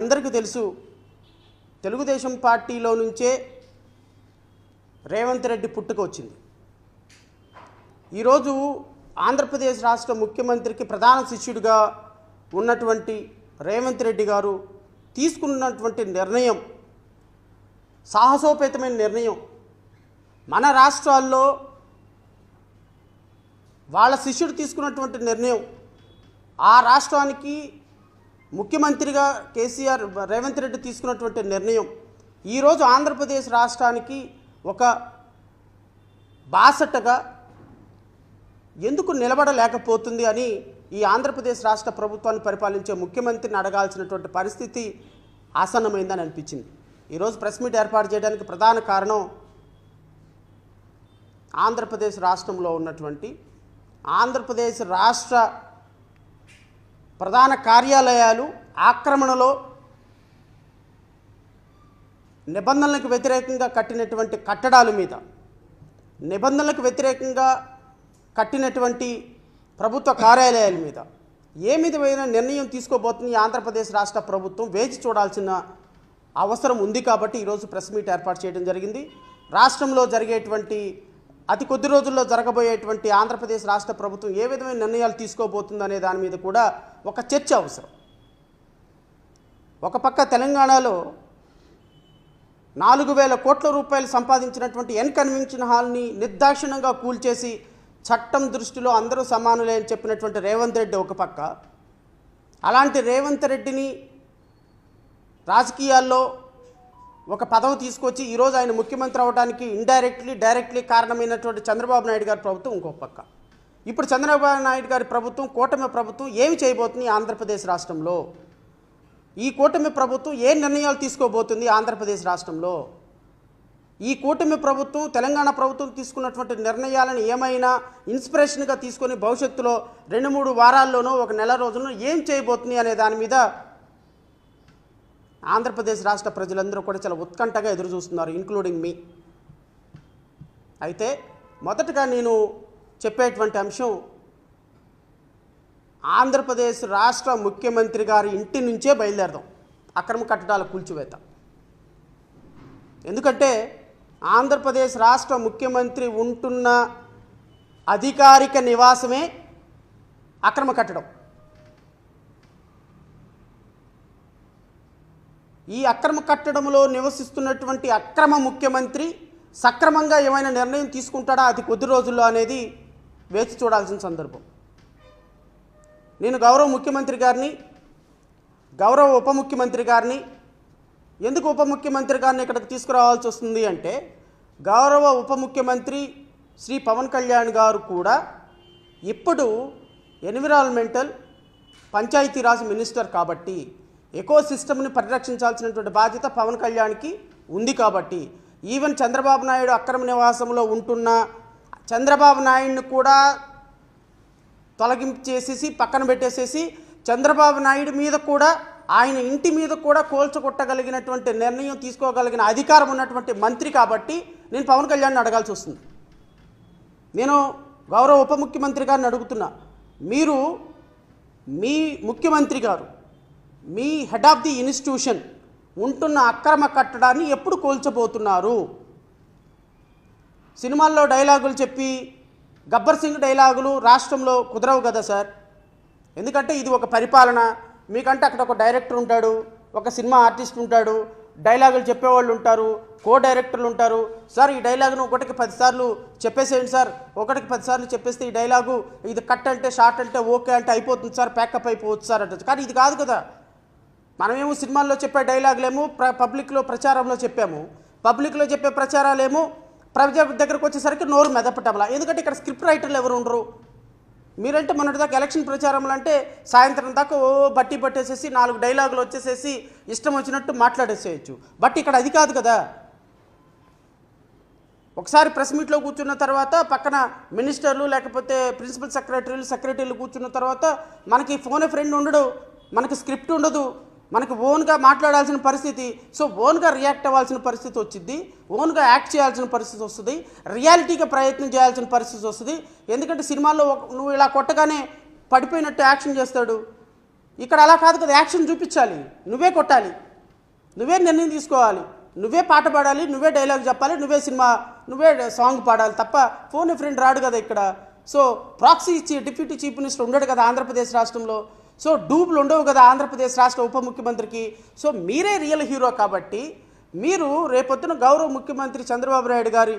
అందరికీ తెలుసు తెలుగుదేశం పార్టీలో నుంచే రేవంత్ రెడ్డి పుట్టుక వచ్చింది. ఈరోజు ఆంధ్రప్రదేశ్ రాష్ట్ర ముఖ్యమంత్రికి ప్రధాన శిష్యుడిగా ఉన్నటువంటి రేవంత్ రెడ్డి గారు తీసుకున్నటువంటి నిర్ణయం సాహసోపేతమైన నిర్ణయం. మన రాష్ట్రాల్లో వాళ్ళ శిష్యుడు తీసుకున్నటువంటి నిర్ణయం ఆ రాష్ట్రానికి ముఖ్యమంత్రిగా కేసీఆర్ రేవంత్ రెడ్డి తీసుకున్నటువంటి నిర్ణయం ఈరోజు ఆంధ్రప్రదేశ్ రాష్ట్రానికి ఒక బాసటగా ఎందుకు నిలబడలేకపోతుంది అని ఈ ఆంధ్రప్రదేశ్ రాష్ట్ర ప్రభుత్వాన్ని పరిపాలించే ముఖ్యమంత్రిని అడగాల్సినటువంటి పరిస్థితి ఆసన్నమైందని అనిపించింది. ఈరోజు ప్రెస్ మీట్ ఏర్పాటు చేయడానికి ప్రధాన కారణం ఆంధ్రప్రదేశ్ రాష్ట్రంలో ఉన్నటువంటి ఆంధ్రప్రదేశ్ రాష్ట్ర ప్రధాన కార్యాలయాలు ఆక్రమణలో నిబంధనలకు వ్యతిరేకంగా కట్టినటువంటి కట్టడాల మీద, నిబంధనలకు వ్యతిరేకంగా కట్టినటువంటి ప్రభుత్వ కార్యాలయాల మీద ఏ విధమైన నిర్ణయం తీసుకోబోతుంది ఆంధ్రప్రదేశ్ రాష్ట్ర ప్రభుత్వం వేచి చూడాల్సిన అవసరం ఉంది. కాబట్టి ఈరోజు ప్రెస్ మీట్ ఏర్పాటు చేయడం జరిగింది. రాష్ట్రంలో జరిగేటువంటి అతి కొద్ది రోజుల్లో జరగబోయేటువంటి ఆంధ్రప్రదేశ్ రాష్ట్ర ప్రభుత్వం ఏ విధమైన నిర్ణయాలు తీసుకోబోతుందనే దాని మీద కూడా ఒక చర్చ అవసరం. ఒక పక్క తెలంగాణలో 4,000 కోట్ల రూపాయలు సంపాదించినటువంటి ఎన్ కన్వెన్షన్ హాల్ని నిర్దాక్షిణ్యంగా కూల్చేసి చట్టం దృష్టిలో అందరూ సమానులే అని చెప్పినటువంటి రేవంత్ రెడ్డి ఒక పక్క, అలాంటి రేవంత్ రెడ్డిని రాజకీయాల్లో ఒక పదవి తీసుకొచ్చి ఈరోజు ఆయన ముఖ్యమంత్రి అవ్వడానికి డైరెక్ట్లీ కారణమైనటువంటి చంద్రబాబు నాయుడు గారి ప్రభుత్వం ఇంకొక పక్క. ఇప్పుడు చంద్రబాబు నాయుడు గారి ప్రభుత్వం, కూటమి ప్రభుత్వం ఏమి చేయబోతుంది ఆంధ్రప్రదేశ్ రాష్ట్రంలో? ఈ కూటమి ప్రభుత్వం ఏ నిర్ణయాలు తీసుకోబోతుంది ఆంధ్రప్రదేశ్ రాష్ట్రంలో? ఈ కూటమి ప్రభుత్వం తెలంగాణ ప్రభుత్వం తీసుకున్నటువంటి నిర్ణయాలను ఏమైనా ఇన్స్పిరేషన్గా తీసుకొని భవిష్యత్తులో 2-3 వారాల్లోనో ఒక నెల రోజుల్లో ఏం చేయబోతుంది అనే దాని మీద ఆంధ్రప్రదేశ్ రాష్ట్ర ప్రజలందరూ కూడా చాలా ఉత్కంఠగా ఎదురు చూస్తున్నారు, ఇంక్లూడింగ్ మీ. అయితే మొదటగా నేను చెప్పేటువంటి అంశం ఆంధ్రప్రదేశ్ రాష్ట్ర ముఖ్యమంత్రి గారి ఇంటి నుంచే బయలుదేరదాం అక్రమ కట్టడాల కూల్చివేత. ఎందుకంటే ఆంధ్రప్రదేశ్ రాష్ట్ర ముఖ్యమంత్రి ఉంటున్న అధికారిక నివాసమే అక్రమ కట్టడం. ఈ అక్రమ కట్టడంలో నివసిస్తున్నటువంటి అక్రమ ముఖ్యమంత్రి సక్రమంగా ఏమైనా నిర్ణయం తీసుకుంటాడా అతి కొద్ది రోజుల్లో అనేది వేచి చూడాల్సిన సందర్భం. నేను గౌరవ ముఖ్యమంత్రి గారిని, గౌరవ ఉప ముఖ్యమంత్రి గారిని, ఎందుకు ఉప ముఖ్యమంత్రి గారిని ఇక్కడికి తీసుకురావాల్సి వస్తుంది అంటే, గౌరవ ఉప ముఖ్యమంత్రి శ్రీ పవన్ కళ్యాణ్ గారు కూడా ఇప్పుడు ఎన్విరాన్మెంటల్ పంచాయతీరాజ్ మినిస్టర్ కాబట్టి ఎకో సిస్టమ్ని పరిరక్షించాల్సినటువంటి బాధ్యత పవన్ కళ్యాణ్కి ఉంది. కాబట్టి ఈవెన్ చంద్రబాబు నాయుడు అక్రమ నివాసంలో ఉంటున్న చంద్రబాబు నాయుడిని కూడా తొలగించేసేసి పక్కన పెట్టేసేసి చంద్రబాబు నాయుడు మీద కూడా, ఆయన ఇంటి మీద కూడా కోల్చగొట్టగలిగినటువంటి నిర్ణయం తీసుకోగలిగిన అధికారం ఉన్నటువంటి మంత్రి కాబట్టి నేను పవన్ కళ్యాణ్ని అడగాల్సి వస్తుంది. నేను గౌరవ ఉప ముఖ్యమంత్రి గారిని అడుగుతున్నా, మీరు మీ ముఖ్యమంత్రి గారు, మీ హెడ్ ఆఫ్ ది ఇన్స్టిట్యూషన్ ఉంటున్న అక్రమ కట్టడాన్ని ఎప్పుడు కోల్చబోతున్నారు? సినిమాల్లో డైలాగులు చెప్పి గబ్బర్ సింగ్ డైలాగులు రాష్ట్రంలో కుదరవు కదా సార్. ఎందుకంటే ఇది ఒక పరిపాలన. మీకంటే అక్కడ ఒక డైరెక్టర్ ఉంటాడు, ఒక సినిమా ఆర్టిస్ట్ ఉంటాడు, డైలాగులు చెప్పేవాళ్ళు ఉంటారు, కో డైరెక్టర్లు ఉంటారు. సార్ ఈ డైలాగును 1కి 10 సార్లు చెప్పేసేయండి సార్, 1కి 10 సార్లు చెప్పేస్తే ఈ డైలాగు ఇది కట్ అంటే షార్ట్ అంటే ఓకే అంటే అయిపోతుంది సార్, ప్యాకప్ అయిపోవచ్చు సార్ అంటే. కానీ ఇది కాదు కదా. మనమేమో సినిమాల్లో చెప్పే డైలాగులేమో పబ్లిక్లో ప్రచారంలో చెప్పాము, పబ్లిక్లో చెప్పే ప్రచారాలేమో ప్రజల దగ్గరకు వచ్చేసరికి నోరు మెదపటంలా. ఎందుకంటే ఇక్కడ స్క్రిప్ట్ రైటర్లు ఎవరు ఉండరు. మీరంటే మొన్నటిదాకా ఎలక్షన్ ప్రచారంలో అంటే సాయంత్రం దాకా బట్టి పట్టేసేసి 4 డైలాగులు వచ్చేసేసి ఇష్టం వచ్చినట్టు మాట్లాడేసేయచ్చు. బట్ ఇక్కడ అది కాదు కదా. ఒకసారి ప్రెస్ మీట్లో కూర్చున్న తర్వాత పక్కన మినిస్టర్లు లేకపోతే ప్రిన్సిపల్ సెక్రటరీలు కూర్చున్న తర్వాత మనకి ఫోన్ ఏ ఫ్రెండ్ ఉండడు, మనకి స్క్రిప్ట్ ఉండదు, మనకు ఓన్గా మాట్లాడాల్సిన పరిస్థితి. సో ఓన్గా రియాక్ట్ అవ్వాల్సిన పరిస్థితి వచ్చింది, ఓన్గా యాక్ట్ చేయాల్సిన పరిస్థితి వస్తుంది, రియాలిటీగా ప్రయత్నం చేయాల్సిన పరిస్థితి వస్తుంది. ఎందుకంటే సినిమాల్లో నువ్వు ఇలా కొట్టగానే పడిపోయినట్టు యాక్షన్ చేస్తాడు, ఇక్కడ అలా కాదు కదా, యాక్షన్ చూపించాలి, నువ్వే కొట్టాలి, నువ్వే నిర్ణయం తీసుకోవాలి, నువ్వే పాట పాడాలి, నువ్వే డైలాగ్ చెప్పాలి, నువ్వే సినిమా, నువ్వే సాంగ్ పాడాలి తప్ప ఫోన్ ఫ్రెండ్ రాడు కదా ఇక్కడ. So proxy deputy chief minister ఉండడు కదా ఆంధ్రప్రదేశ్ రాష్ట్రంలో. సో డూబ్లు ఉండవు కదా ఆంధ్రప్రదేశ్ రాష్ట్ర ఉప ముఖ్యమంత్రికి. సో మీరే రియల్ హీరో కాబట్టి మీరు రేపొద్దున గౌరవ ముఖ్యమంత్రి చంద్రబాబు నాయుడు గారి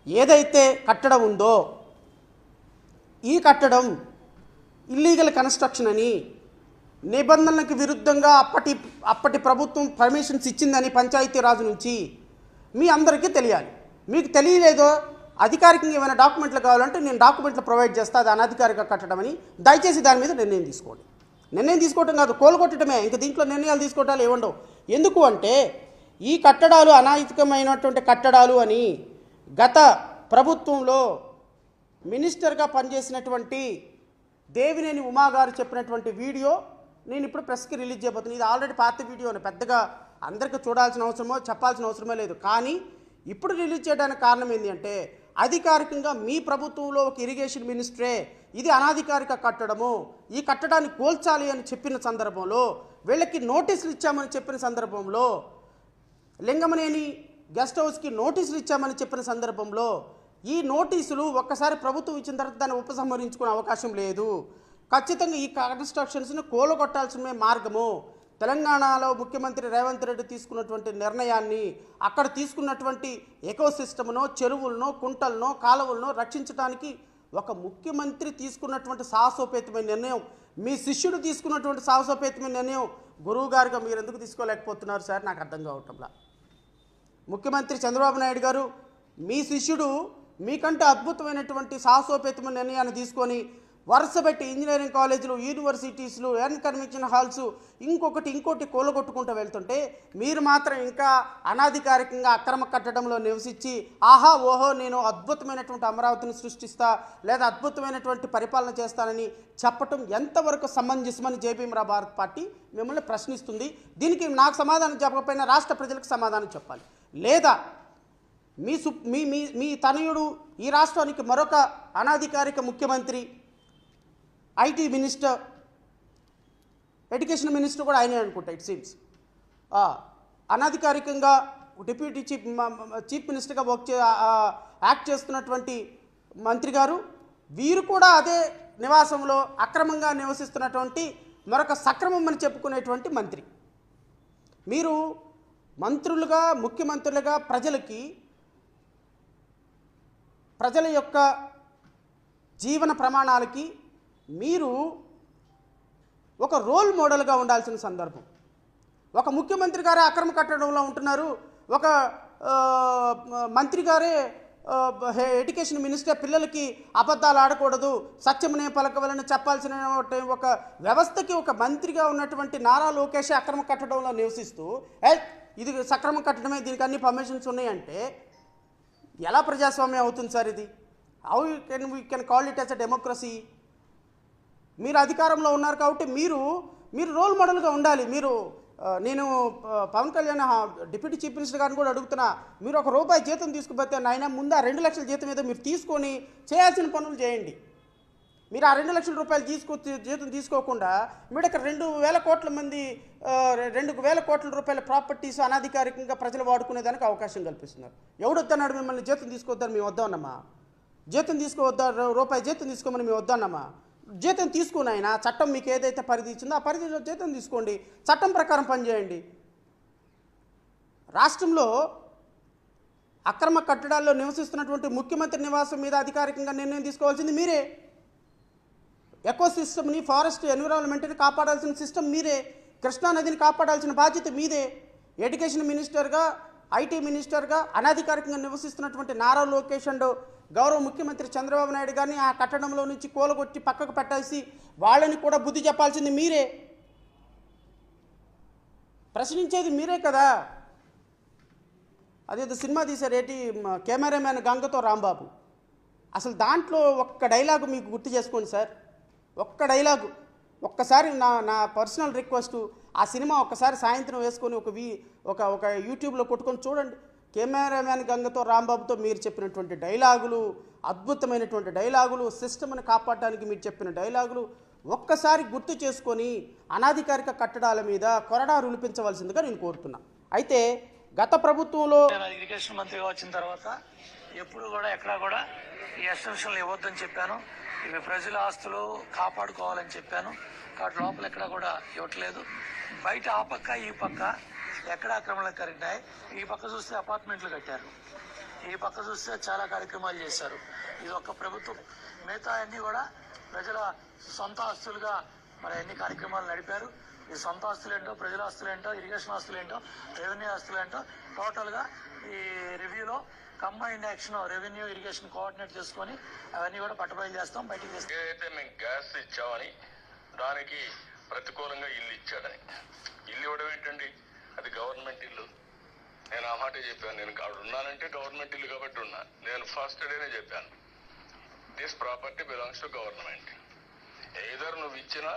ఏదైతే కట్టడం ఉందో, ఈ కట్టడం ఇల్లీగల్ కన్స్ట్రక్షన్ అని, నిబంధనలకు విరుద్ధంగా అప్పటి ప్రభుత్వం పర్మిషన్స్ ఇచ్చిందని పంచాయతీరాజు నుంచి మీ అందరికీ తెలియాలి. మీకు తెలియలేదో అధికారికంగా ఏమైనా డాక్యుమెంట్లు కావాలంటే నేను డాక్యుమెంట్లు ప్రొవైడ్ చేస్తా, అది అనధికారిక కట్టడం అని. దయచేసి దాని మీద నిర్ణయం తీసుకోండి. నిర్ణయం తీసుకోవటం కాదు, కోలుకొట్టడమే. ఇంక దీంట్లో నిర్ణయాలు తీసుకోవటాలు ఏముండవు. ఎందుకు అంటే ఈ కట్టడాలు అనైతికమైనటువంటి కట్టడాలు అని గత ప్రభుత్వంలో మినిస్టర్గా పనిచేసినటువంటి దేవినేని ఉమా గారు చెప్పినటువంటి వీడియో నేను ఇప్పుడు ప్రెస్కి రిలీజ్ చేయబోతున్నాను. ఇది ఆల్రెడీ పాత వీడియోని, పెద్దగా అందరికీ చూడాల్సిన అవసరమో చెప్పాల్సిన అవసరమే లేదు. కానీ ఇప్పుడు రిలీజ్ చేయడానికి కారణం ఏంటి అంటే అధికారికంగా మీ ప్రభుత్వంలో ఒక ఇరిగేషన్ మినిస్టరే ఇది అనాధికారిక కట్టడము, ఈ కట్టడాన్ని కూల్చాలి అని చెప్పిన సందర్భంలో, వీళ్ళకి నోటీసులు ఇచ్చామని చెప్పిన సందర్భంలో, లింగమనేని గెస్ట్ హౌస్కి నోటీసులు ఇచ్చామని చెప్పిన సందర్భంలో ఈ నోటీసులు ఒక్కసారి ప్రభుత్వం ఇచ్చిన తర్వాత దాన్ని ఉపసంహరించుకునే అవకాశం లేదు. ఖచ్చితంగా ఈ కన్స్ట్రక్షన్స్ని కూలగొట్టాల్సిన మార్గము. తెలంగాణలో ముఖ్యమంత్రి రేవంత్ రెడ్డి తీసుకున్నటువంటి నిర్ణయాన్ని, అక్కడ తీసుకున్నటువంటి ఎకోసిస్టమ్నో, చెరువులను, కుంటలను, కాలువలను రక్షించడానికి ఒక ముఖ్యమంత్రి తీసుకున్నటువంటి సాహసోపేతమైన నిర్ణయం, మీ శిష్యుడు తీసుకున్నటువంటి సాహసోపేతమైన నిర్ణయం గురువు గారుగా మీరు ఎందుకు తీసుకోలేకపోతున్నారు సార్? నాకు అర్థం కావటంలా. ముఖ్యమంత్రి చంద్రబాబు నాయుడు గారు మీ శిష్యుడు మీకంటే అద్భుతమైనటువంటి సాహసోపేతమైన నిర్ణయాన్ని తీసుకొని వరుసపెట్టి ఇంజనీరింగ్ కాలేజీలు, యూనివర్సిటీస్లు, కన్వెన్షన్ హాల్స్ ఇంకోటి కూలగొట్టుకుంటూ వెళ్తుంటే మీరు మాత్రం ఇంకా అనాధికారికంగా అక్రమ కట్టడంలో నివసించి ఆహా ఓహో నేను అద్భుతమైనటువంటి అమరావతిని సృష్టిస్తా లేదా అద్భుతమైనటువంటి పరిపాలన చేస్తానని చెప్పటం ఎంతవరకు సమంజసమని జేబీఎంరావు భారత్ పార్టీ మిమ్మల్ని ప్రశ్నిస్తుంది. దీనికి నాకు సమాధానం చెప్పకపోయినా రాష్ట్ర ప్రజలకు సమాధానం చెప్పాలి. లేదా మీ తనయుడు ఈ రాష్ట్రానికి మరొక అనాధికారిక ముఖ్యమంత్రి, ఐటీ మినిస్టర్, ఎడ్యుకేషన్ మినిస్టర్ కూడా ఆయనే అనుకుంటా ఇట్ సీమ్స్, అనాధికారికంగా డిప్యూటీ చీఫ్ మినిస్టర్గా యాక్ట్ చేస్తున్నటువంటి మంత్రి గారు, వీరు కూడా అదే నివాసంలో అక్రమంగా నివసిస్తున్నటువంటి మరొక సక్రమం అని చెప్పుకునేటువంటి మంత్రి. మీరు మంత్రులుగా, ముఖ్యమంత్రులుగా ప్రజల యొక్క జీవన ప్రమాణాలకి మీరు ఒక రోల్ మోడల్గా ఉండాల్సిన సందర్భం. ఒక ముఖ్యమంత్రి గారే అక్రమ కట్టడంలో ఉంటున్నారు, ఒక మంత్రి గారే ఎడ్యుకేషన్ మినిస్టర్ పిల్లలకి అబద్ధాలు ఆడకూడదు, సత్యమునే పలకవలని చెప్పాల్సిన ఒక వ్యవస్థకి ఒక మంత్రిగా ఉన్నటువంటి నారా లోకేష్ అక్రమ కట్టడంలో నివసిస్తూ ఇది సక్రమ కట్టడమే, దీనికి అన్ని పర్మిషన్స్ ఉన్నాయంటే ఎలా ప్రజాస్వామ్యం అవుతుంది సార్? ఇది how we can call it as a democracy? మీరు అధికారంలో ఉన్నారు కాబట్టి మీరు రోల్ మోడల్గా ఉండాలి. నేను Pawan Kalyan deputy chief minister గారిని కూడా అడుగుతున్నా, మీరు ₹1 జీతం తీసుకుపోతే ఆయన ముందు ఆ 2 లక్షల జీతం ఏదో మీరు తీసుకొని చేయాల్సిన పనులు చేయండి. మీరు ఆ 2 లక్షల రూపాయలు జీతం తీసుకోకుండా మీరు ఇక్కడ 2,000 కోట్ల మంది 2,000 కోట్ల రూపాయల ప్రాపర్టీస్ అనాధికారికంగా ప్రజలు వాడుకునేదానికి అవకాశం కల్పిస్తున్నారు. ఎవడొద్దన్నాడు మిమ్మల్ని జీతం తీసుకోవద్దని? మేము వద్దన్నామా? జీతం తీసుకోవద్దా? ₹1 జీతం తీసుకోమని మేము వద్దన్నామా? జీతం తీసుకుని ఆయన చట్టం మీకు ఏదైతే పరిధి ఇచ్చిందో ఆ పరిధిలో జీతం తీసుకోండి, చట్టం ప్రకారం పనిచేయండి. రాష్ట్రంలో అక్రమ కట్టడాల్లో నివసిస్తున్నటువంటి ముఖ్యమంత్రి నివాసం మీద అధికారికంగా నిర్ణయం తీసుకోవాల్సింది మీరే. ఎకోసిస్టమ్ని, ఫారెస్ట్ ఎన్విరాన్మెంట్ని కాపాడాల్సిన సిస్టమ్ మీరే. కృష్ణానదిని కాపాడాల్సిన బాధ్యత మీదే. ఎడ్యుకేషన్ మినిస్టర్గా, ఐటీ మినిస్టర్గా అనాధికారికంగా నివసిస్తున్నటువంటి నారా లోకేష్ అండ్ గౌరవ ముఖ్యమంత్రి చంద్రబాబు నాయుడు గారిని ఆ కట్టడంలో నుంచి కూలగొట్టి పక్కకు పెట్టేసి వాళ్ళని కూడా బుద్ధి చెప్పాల్సింది మీరే. ప్రశ్నించేది మీరే కదా. అదేదో సినిమా తీశారు, ఏంటి కెమెరామ్యాన్ గంగతో రాంబాబు, అసలు దాంట్లో ఒక్క డైలాగు మీకు గుర్తు చేసుకోండి సార్, ఒక్క డైలాగు. ఒక్కసారి నా పర్సనల్ రిక్వెస్ట్, ఆ సినిమా ఒక్కసారి సాయంత్రం వేసుకొని ఒక యూట్యూబ్లో కొట్టుకొని చూడండి. కెమెరామ్యాన్ గంగతో రాంబాబుతో మీరు చెప్పినటువంటి డైలాగులు, అద్భుతమైనటువంటి డైలాగులు, సిస్టమ్ని కాపాడడానికి మీరు చెప్పిన డైలాగులు, ఒక్కసారి గుర్తు చేసుకొని అనాధికారిక కట్టడాల మీద కొరడా రులిపించవలసిందిగా నేను కోరుతున్నా. అయితే గత ప్రభుత్వంలో ఇరిగేషన్ మంత్రిగా వచ్చిన తర్వాత ఎప్పుడు కూడా ఎక్కడా కూడా ఈ ఎక్స్టెన్షన్లు ఇవ్వద్దని చెప్పాను. ఇవి ప్రజల ఆస్తులు కాపాడుకోవాలని చెప్పాను. కాబట్టి లోపల ఎక్కడ కూడా ఇవ్వట్లేదు. బయట ఆ పక్క ఈ పక్క ఎక్కడ ఆక్రమణలు జరిగినాయి. ఈ పక్క చూస్తే అపార్ట్మెంట్లు కట్టారు, ఈ పక్క చూస్తే చాలా కార్యక్రమాలు చేశారు. ఇది ఒక్క ప్రభుత్వం. మిగతా అన్ని కూడా ప్రజల సొంత ఆస్తులుగా మరి అన్ని కార్యక్రమాలు నడిపారు. ఈ సొంత ఆస్తులు ఏంటో, ప్రజల ఆస్తులు ఏంటో, ఇరిగేషన్ ఆస్తులు ఏంటో, రెవెన్యూ ఆస్తులు ఏంటో టోటల్గా ఈ రివ్యూలో combined action revenue irrigation coordinate చేసుకొని అవన్నీ కూడా పట్టుబయలు చేస్తాం, బయటికి చేస్తాం. ఏదైతే మేము గ్యాస్ ఇచ్చామని దానికి ప్రతికూలంగా ఇల్లు ఇచ్చాడని, ఇల్లు ఇవ్వడం ఏంటండి, అది గవర్నమెంట్ ఇల్లు. నేను ఆ మాట చెప్పాను. నేను అక్కడ ఉన్నానంటే గవర్నమెంట్ ఇల్లు కాబట్టి ఉన్నా. నేను ఫస్ట్ డేనే చెప్పాను, this property belongs to government. Either నువ్వు ఇచ్చినా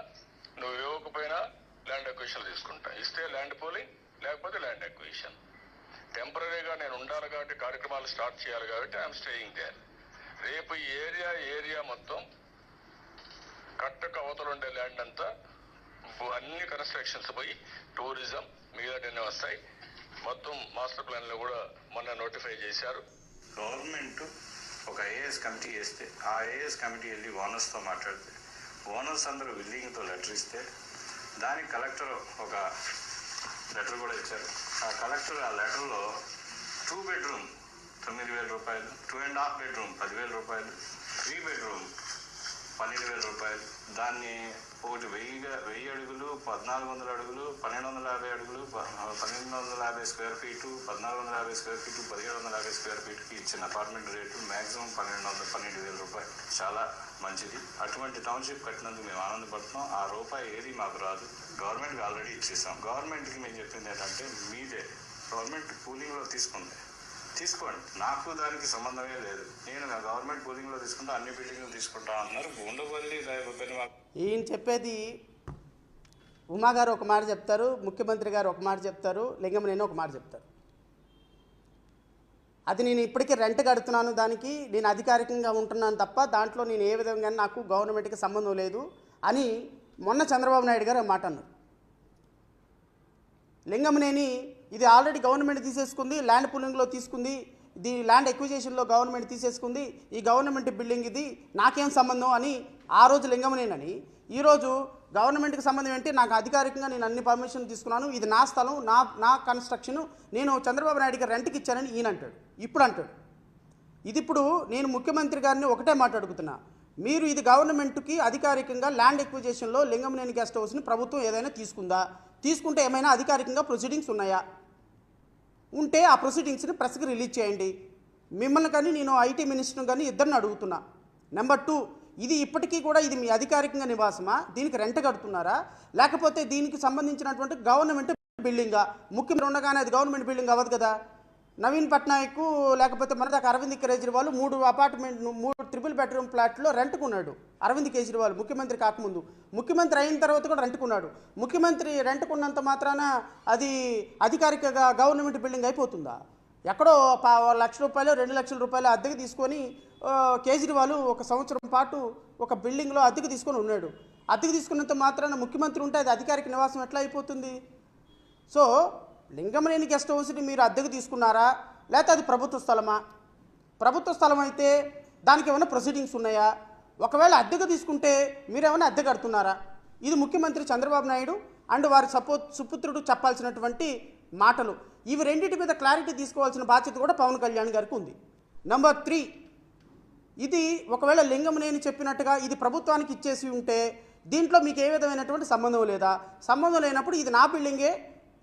నువ్వు ఇవ్వకపోయినా ల్యాండ్ అక్విజిషన్ తీసుకుంటా. ఇస్తే ల్యాండ్ పూలింగ్, లేకపోతే ల్యాండ్ అక్విజిషన్. టెంపరీగా నేను ఉండాలి కాబట్టి, కార్యక్రమాలు స్టార్ట్ చేయాలి కాబట్టి ఐఎమ్ స్టేయింగ్ దేర్. రేపు ఈ ఏరియా మొత్తం కట్టకు అవతలు ఉండే ల్యాండ్ అంతా అన్ని కన్స్ట్రక్షన్స్ పోయి టూరిజం మిగతాటన్నీ వస్తాయి. మొత్తం మాస్టర్ ప్లాన్ లో కూడా మొన్న నోటిఫై చేశారు. గవర్నమెంట్ ఒక ఐఏఎస్ కమిటీ వేస్తే ఆ ఐఏఎస్ కమిటీ వెళ్ళి ఓనర్స్తో మాట్లాడితే ఓనర్స్ అందరూ విల్లింగ్తో లెటర్ ఇస్తే దానికి కలెక్టర్ ఒక లెటర్ కూడా ఇచ్చారు. ఆ కలెక్టర్ ఆ లెటర్లో 2 బెడ్రూమ్ 9,000 రూపాయలు, 2.5 బెడ్రూమ్ 10,000 రూపాయలు, 3 బెడ్రూమ్ 12,000 రూపాయలు, దాన్ని ఒకటి 1000 అడుగులు, 1400 అడుగులు, 1250 అడుగులు, 1250 square feet, 1450 square feet, 1750 square ఫీట్కి ఇచ్చిన అపార్ట్మెంట్ రేటు మ్యాక్సిమం 12,000 రూపాయలు. చాలా మంచిది. అటువంటి టౌన్షిప్ కట్టినందుకు మేము ఆనందపడుతున్నాం. ఆ రూపాయి ఏది మాకు రాదు, గవర్నమెంట్కి ఆల్రెడీ ఇచ్చేసాం. గవర్నమెంట్కి మేము చెప్పింది ఏంటంటే, మీదే గవర్నమెంట్ పూలింగ్లో తీసుకోండి, నాకు దానికి సంబంధమే లేదు. నేను గవర్నమెంట్ పూలింగ్లో తీసుకుంటా, అన్ని బిల్డింగ్లు తీసుకుంటా అన్నారు. ఉండవల్లి ఈయన చెప్పేది, ఉమా గారు ఒక మాట చెప్తారు, ముఖ్యమంత్రి గారు ఒక మాట చెప్తారు, లింగమనేని ఒక మాట చెప్తారు. అది నేను ఇప్పటికీ రెంట్ కడుతున్నాను, దానికి నేను అధికారికంగా ఉంటున్నాను తప్ప దాంట్లో నేను ఏ విధంగా నాకు గవర్నమెంట్కి సంబంధం లేదు అని మొన్న చంద్రబాబు నాయుడు గారు మాట అన్నారు. లింగమనేని ఇది ఆల్రెడీ గవర్నమెంట్ తీసేసుకుంది, ల్యాండ్ పూలింగ్లో తీసుకుంది, ఇది ల్యాండ్ ఎక్విజిషన్లో గవర్నమెంట్ తీసేసుకుంది, ఈ గవర్నమెంట్ బిల్డింగ్ ఇది, నాకేం సంబంధం అని ఆ రోజు లింగమనేని, ఈరోజు గవర్నమెంట్కి సంబంధం ఏంటి, నాకు అధికారికంగా నేను అన్ని పర్మిషన్ తీసుకున్నాను, ఇది నా స్థలం, నా కన్స్ట్రక్షన్, నేను చంద్రబాబు నాయుడుకి రెంట్కి ఇచ్చానని ఈయన అంటాడు. ఇప్పుడు అంటాడు. ఇది ఇప్పుడు నేను ముఖ్యమంత్రి గారిని ఒకటే మాట అడుగుతున్నా, మీరు ఇది గవర్నమెంట్కి అధికారికంగా ల్యాండ్ ఎక్విజిషన్లో లింగమనేని గెస్ట్ హౌస్ని ప్రభుత్వం ఏదైనా తీసుకుందా, తీసుకుంటే ఏమైనా అధికారికంగా ప్రొసీడింగ్స్ ఉన్నాయా, ఉంటే ఆ ప్రొసీడింగ్స్ని ప్రెస్కి రిలీజ్ చేయండి. మిమ్మల్ని కానీ నేను ఐటీ మినిస్టర్ని కానీ ఇద్దరిని అడుగుతున్నా. నెంబర్ 2, ఇది ఇప్పటికీ కూడా ఇది మీ అధికారికంగా నివాసమా, దీనికి రెంట్ కడుతున్నారా, లేకపోతే దీనికి సంబంధించినటువంటి గవర్నమెంట్ బిల్డింగా? ముఖ్యమంత్రి ఉండగానే అది గవర్నమెంట్ బిల్డింగ్ అవ్వదు కదా. నవీన్ పట్నాయక్ లేకపోతే మనదాకా అరవింద్ కేజ్రీవాల్ 3 ట్రిపుల్ బెడ్రూమ్ ఫ్లాట్లో రెంట్కున్నాడు. అరవింద్ కేజ్రీవాల్ ముఖ్యమంత్రి కాకముందు, ముఖ్యమంత్రి అయిన తర్వాత కూడా రెంట్కున్నాడు. ముఖ్యమంత్రి రెంట్కున్నంత మాత్రాన అది అధికారికంగా గవర్నమెంట్ బిల్డింగ్ అయిపోతుందా? ఎక్కడో 1 లక్ష రూపాయలు 2 లక్షల రూపాయలు అద్దెకు తీసుకొని కేజ్రీవాల్ 1 సంవత్సరం పాటు ఒక బిల్డింగ్లో అద్దెకు తీసుకొని ఉన్నాడు. అద్దెకు తీసుకున్నంత మాత్రాన ముఖ్యమంత్రి ఉంటే అది అధికారిక నివాసం ఎట్లా అయిపోతుంది? సో లింగమనేని గెస్ట్ హౌస్ని మీరు అద్దెకు తీసుకున్నారా, లేకపోతే అది ప్రభుత్వ స్థలమా? ప్రభుత్వ స్థలం అయితే దానికి ఏమైనా ప్రొసీడింగ్స్ ఉన్నాయా? ఒకవేళ అద్దెకు తీసుకుంటే మీరేమైనా అద్దె కడుతున్నారా? ఇది ముఖ్యమంత్రి చంద్రబాబు నాయుడు అండ్ వారి సుపుత్రుడు చెప్పాల్సినటువంటి మాటలు. ఇవి రెండింటి మీద క్లారిటీ తీసుకోవాల్సిన బాధ్యత కూడా పవన్ కళ్యాణ్ గారికి ఉంది. నెంబర్ 3, ఇది ఒకవేళ లింగమనేని చెప్పినట్టుగా ఇది ప్రభుత్వానికి ఇచ్చేసి ఉంటే దీంట్లో మీకు ఏ విధమైనటువంటి సంబంధం లేదా? సంబంధం లేనప్పుడు ఇది నా బిల్డింగే,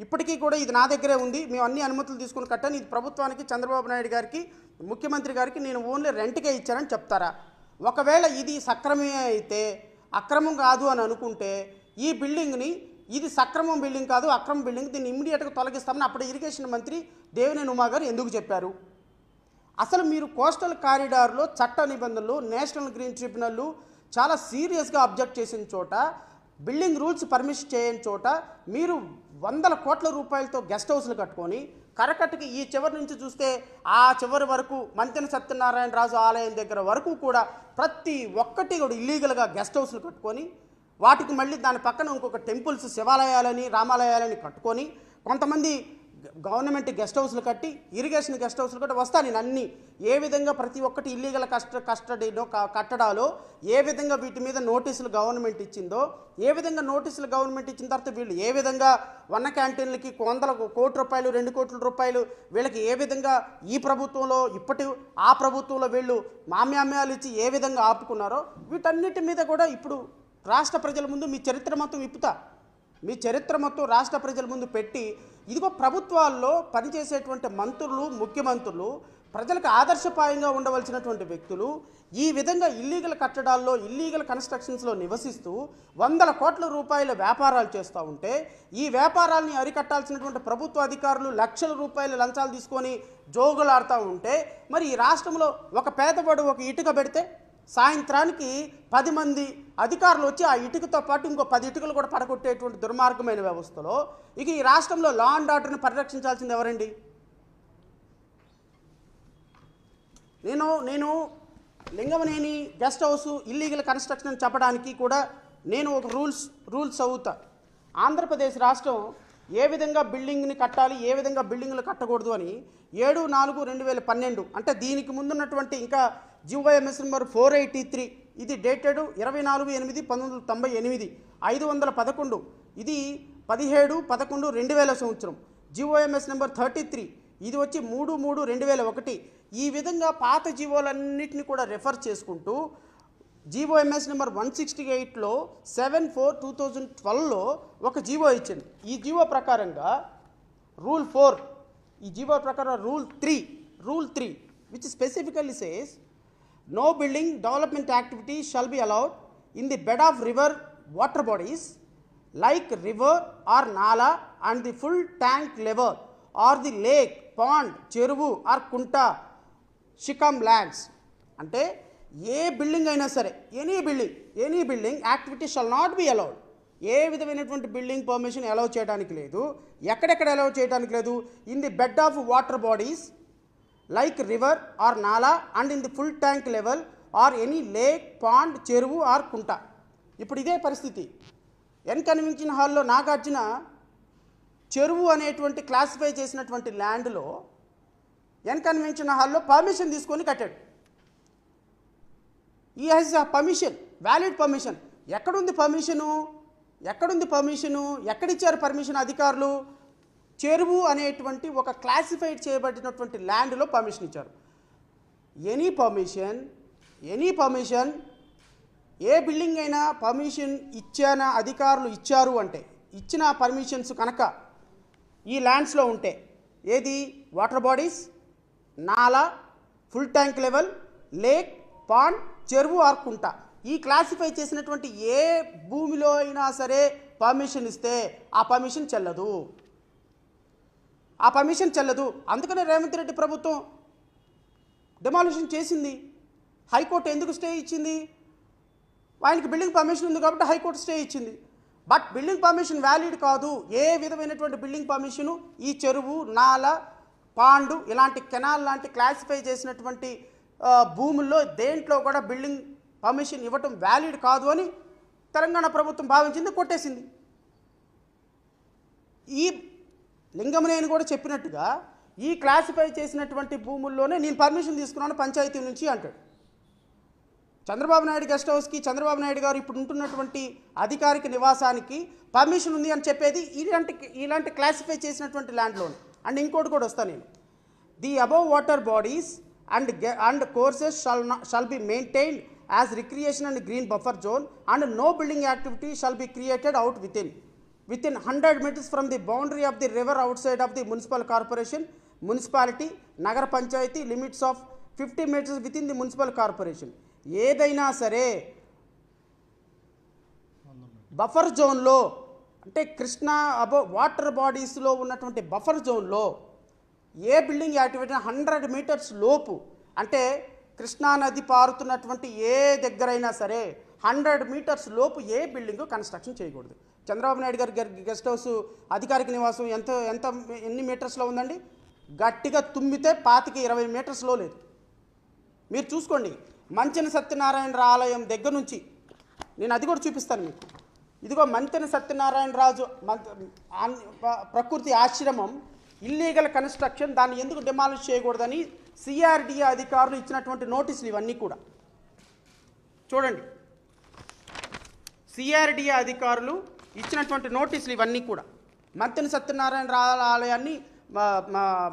ఇప్పటికీ కూడా ఇది నా దగ్గరే ఉంది, మేము అన్ని అనుమతులు తీసుకుని కట్టాను, ఇది ప్రభుత్వానికి చంద్రబాబు నాయుడు గారికి ముఖ్యమంత్రి గారికి నేను ఓన్లీ రెంట్కే ఇచ్చానని చెప్తారా? ఒకవేళ ఇది సక్రమే అయితే, అక్రమం కాదు అని అనుకుంటే ఈ బిల్డింగ్ని ఇది సక్రమం బిల్డింగ్ కాదు, అక్రమం బిల్డింగ్, దీన్ని ఇమ్మీడియట్గా తొలగిస్తామని అప్పుడు ఇరిగేషన్ మంత్రి దేవినేని ఉమా గారు ఎందుకు చెప్పారు? అసలు మీరు కోస్టల్ కారిడార్లో చట్ట నిబంధనలు, నేషనల్ గ్రీన్ ట్రిబ్యునల్ చాలా సీరియస్గా అబ్జెక్ట్ చేసిన చోట, బిల్డింగ్ రూల్స్ పర్మిషన్ చేయని చోట మీరు 100 కోట్ల రూపాయలతో గెస్ట్ హౌస్లు కట్టుకొని కరకట్టుకి ఈ చివరి నుంచి చూస్తే ఆ చివరి వరకు మంతెన సత్యనారాయణ రాజు ఆలయం దగ్గర వరకు కూడా ప్రతి ఒక్కటి కూడా ఇల్లీగల్గా గెస్ట్ హౌస్లు కట్టుకొని వాటికి మళ్ళీ దాని పక్కన ఇంకొక టెంపుల్స్, శివాలయాలని, రామాలయాలని కట్టుకొని కొంతమంది గవర్నమెంట్ గెస్ట్ హౌస్లు కట్టి, ఇరిగేషన్ గెస్ట్ హౌస్లు కట్టి వస్తాను నేను అన్నీ ఏ విధంగా ప్రతి ఒక్కటి ఇల్లీగల్ కస్టడీలో కట్టడాలో ఏ విధంగా వీటి మీద నోటీసులు గవర్నమెంట్ ఇచ్చిందో, ఏ విధంగా నోటీసులు గవర్నమెంట్ ఇచ్చిన తర్వాత వీళ్ళు ఏ విధంగా వన్న క్యాంటీన్లకి 100 కోట్ల రూపాయలు 2 కోట్ల రూపాయలు వీళ్ళకి ఏ విధంగా ఈ ప్రభుత్వంలో ఆ ప్రభుత్వంలో వీళ్ళు మామ్యామ్యాలు ఇచ్చి ఏ విధంగా ఆపుకున్నారో వీటన్నిటి మీద కూడా ఇప్పుడు రాష్ట్ర ప్రజల ముందు మీ చరిత్ర మొత్తం విప్పుతా, మీ చరిత్ర మొత్తం రాష్ట్ర ప్రజల ముందు పెట్టి, ఇదిగో ప్రభుత్వాల్లో పనిచేసేటువంటి మంత్రులు, ముఖ్యమంత్రులు, ప్రజలకు ఆదర్శపాయంగా ఉండవలసినటువంటి వ్యక్తులు ఈ విధంగా ఇల్లీగల్ కట్టడాల్లో, ఇల్లీగల్ కన్స్ట్రక్షన్స్లో నివసిస్తూ 100 కోట్ల రూపాయల వ్యాపారాలు చేస్తూ ఉంటే, ఈ వ్యాపారాలని అరికట్టాల్సినటువంటి ప్రభుత్వ అధికారులు లక్షల రూపాయల లంచాలు తీసుకొని జోగులాడుతూ ఉంటే, మరి ఈ రాష్ట్రంలో ఒక పేదవాడు ఒక ఇటుక పెడితే సాయంత్రానికి 10 మంది అధికారులు వచ్చి ఆ ఇటుకతో పాటు ఇంకో 10 ఇటుకలు కూడా పడగొట్టేటువంటి దుర్మార్గమైన వ్యవస్థలో ఇక ఈ రాష్ట్రంలో లా అండ్ ఆర్డర్ని పరిరక్షించాల్సింది ఎవరండి? నేను Lingamaneni guest house illegal construction అని చెప్పడానికి కూడా నేను ఒక రూల్స్ చదువుతా. ఆంధ్రప్రదేశ్ రాష్ట్రం ఏ విధంగా బిల్డింగ్ని కట్టాలి, ఏ విధంగా బిల్డింగ్లు కట్టకూడదు అని 7/4/2012 అంటే దీనికి ముందున్నటువంటి ఇంకా GOMS నెంబర్ 483 ఇది డేటెడ్ 24/8/1998, 511 ఇది 17/11/2000 సంవత్సరం. GOMS నెంబర్ 33 ఇది వచ్చి 3/3/2001. ఈ విధంగా పాత జీవోలన్నింటినీ కూడా రెఫర్ చేసుకుంటూ GOMS నెంబర్ 168లో 7/4/2012లో ఒక జీవో ఇచ్చింది. ఈ జీవో ప్రకారంగా రూల్ 4, ఈ జీవో ప్రకారం rule 3 which specifically says no building development activity shall be allowed in the bed of river water bodies like river or nala and the full tank level or the lake, pond, చెరువు or Kunta shikam lands. అంటే ఏ building అయినా సరే any building activity shall not be allowed. ఏ విధమైనటువంటి building permission allow చేయడానికి లేదు. ఎక్కడెక్కడ allow చేయడానికి లేదు? In the bed of water bodies like river or నాలా and in the full tank level or any lake, pond, చెరువు ఆర్ కుంట. ఇప్పుడు ఇదే పరిస్థితి. ఎన్ కన్వెన్షన్ హాల్లో నాగార్జున చెరువు అనేటువంటి క్లాసిఫై చేసినటువంటి ల్యాండ్లో ఎన్ కన్వెన్షన్ హాల్లో పర్మిషన్ తీసుకొని కట్టాడు. ఈ has a permission, valid permission. ఎక్కడుంది పర్మిషను? ఎక్కడిచ్చారు పర్మిషన్ అధికారులు? చెరువు అనేటువంటి ఒక క్లాసిఫైడ్ చేయబడినటువంటి ల్యాండ్లో పర్మిషన్ ఇచ్చారు. ఎనీ పర్మిషన్ ఏ బిల్డింగ్ అయినా పర్మిషన్ ఇచ్చిన అధికారులు ఇచ్చారు అంటే, ఇచ్చిన పర్మిషన్స్ కనుక ఈ ల్యాండ్స్లో ఉంటే, ఏది వాటర్ బాడీస్, నాలా, full tank level, lake, pond, చెరువు ఆర్ కుంట, ఈ క్లాసిఫై చేసినటువంటి ఏ భూమిలో అయినా సరే పర్మిషన్ ఇస్తే ఆ పర్మిషన్ చెల్లదు. అందుకనే రేవంత్ రెడ్డి ప్రభుత్వం డెమాలిషన్ చేసింది. హైకోర్టు ఎందుకు స్టే ఇచ్చింది? ఆయనకి బిల్డింగ్ పర్మిషన్ ఉంది కాబట్టి హైకోర్టు స్టే ఇచ్చింది. బట్ బిల్డింగ్ పర్మిషన్ వ్యాలిడ్ కాదు. ఏ విధమైనటువంటి బిల్డింగ్ పర్మిషను ఈ చెరువు, నాల, పాండు ఇలాంటి కెనాల్ లాంటి క్లాసిఫై చేసినటువంటి భూముల్లో దేంట్లో కూడా బిల్డింగ్ పర్మిషన్ ఇవ్వటం వ్యాలిడ్ కాదు అని తెలంగాణ ప్రభుత్వం భావించింది, కొట్టేసింది. ఈ లింగమనేని కూడా చెప్పినట్టుగా ఈ క్లాసిఫై చేసినటువంటి భూముల్లోనే నేను పర్మిషన్ తీసుకున్నాను పంచాయతీ నుంచి అంటాడు. చంద్రబాబు నాయుడు గెస్ట్ హౌస్కి చంద్రబాబు నాయుడు గారు ఇప్పుడు ఉంటున్నటువంటి అధికారిక నివాసానికి పర్మిషన్ ఉంది అని చెప్పేది ఇలాంటి క్లాసిఫై చేసినటువంటి ల్యాండ్లోనే. అండ్ ఇంకోటి కూడా వస్తాను నేను. The above water bodies and courses shall be maintained as recreation and green buffer zone and no building activity shall be created out within 100 meters from the boundary of the river outside of the municipal corporation, municipality, nagar panchayati limits of 50 meters within the municipal corporation. ఏదైనా సరే buffer జోన్లో అంటే Krishna water బాడీస్లో ఉన్నటువంటి buffer జోన్లో ఏ building activity 100 metres లోపు అంటే కృష్ణా నది పారుతున్నటువంటి ఏ దగ్గరైనా సరే 100 మీటర్స్ లోపు ఏ బిల్డింగ్ కన్స్ట్రక్షన్ చేయకూడదు. చంద్రబాబు నాయుడు గారి గెస్ట్ హౌస్ అధికారిక నివాసం ఎన్ని మీటర్స్లో ఉందండి? గట్టిగా తుమ్మితే 25-20 మీటర్స్లో లేదు. మీరు చూసుకోండి. మంచిన సత్యనారాయణ ఆలయం దగ్గర నుంచి నేను అది కూడా చూపిస్తాను మీకు. ఇదిగో మంతెన సత్యనారాయణరాజు ప్రకృతి ఆశ్రమం ఇల్లీగల్ కన్స్ట్రక్షన్, దాన్ని ఎందుకు డిమాలిష్ చేయకూడదని సిఆర్డిఏ అధికారులు ఇచ్చినటువంటి నోటీసులు ఇవన్నీ కూడా చూడండి. సిఆర్డిఏ అధికారులు ఇచ్చినటువంటి నోటీసులు ఇవన్నీ కూడా మంతెన సత్యనారాయణ ఆలయాన్ని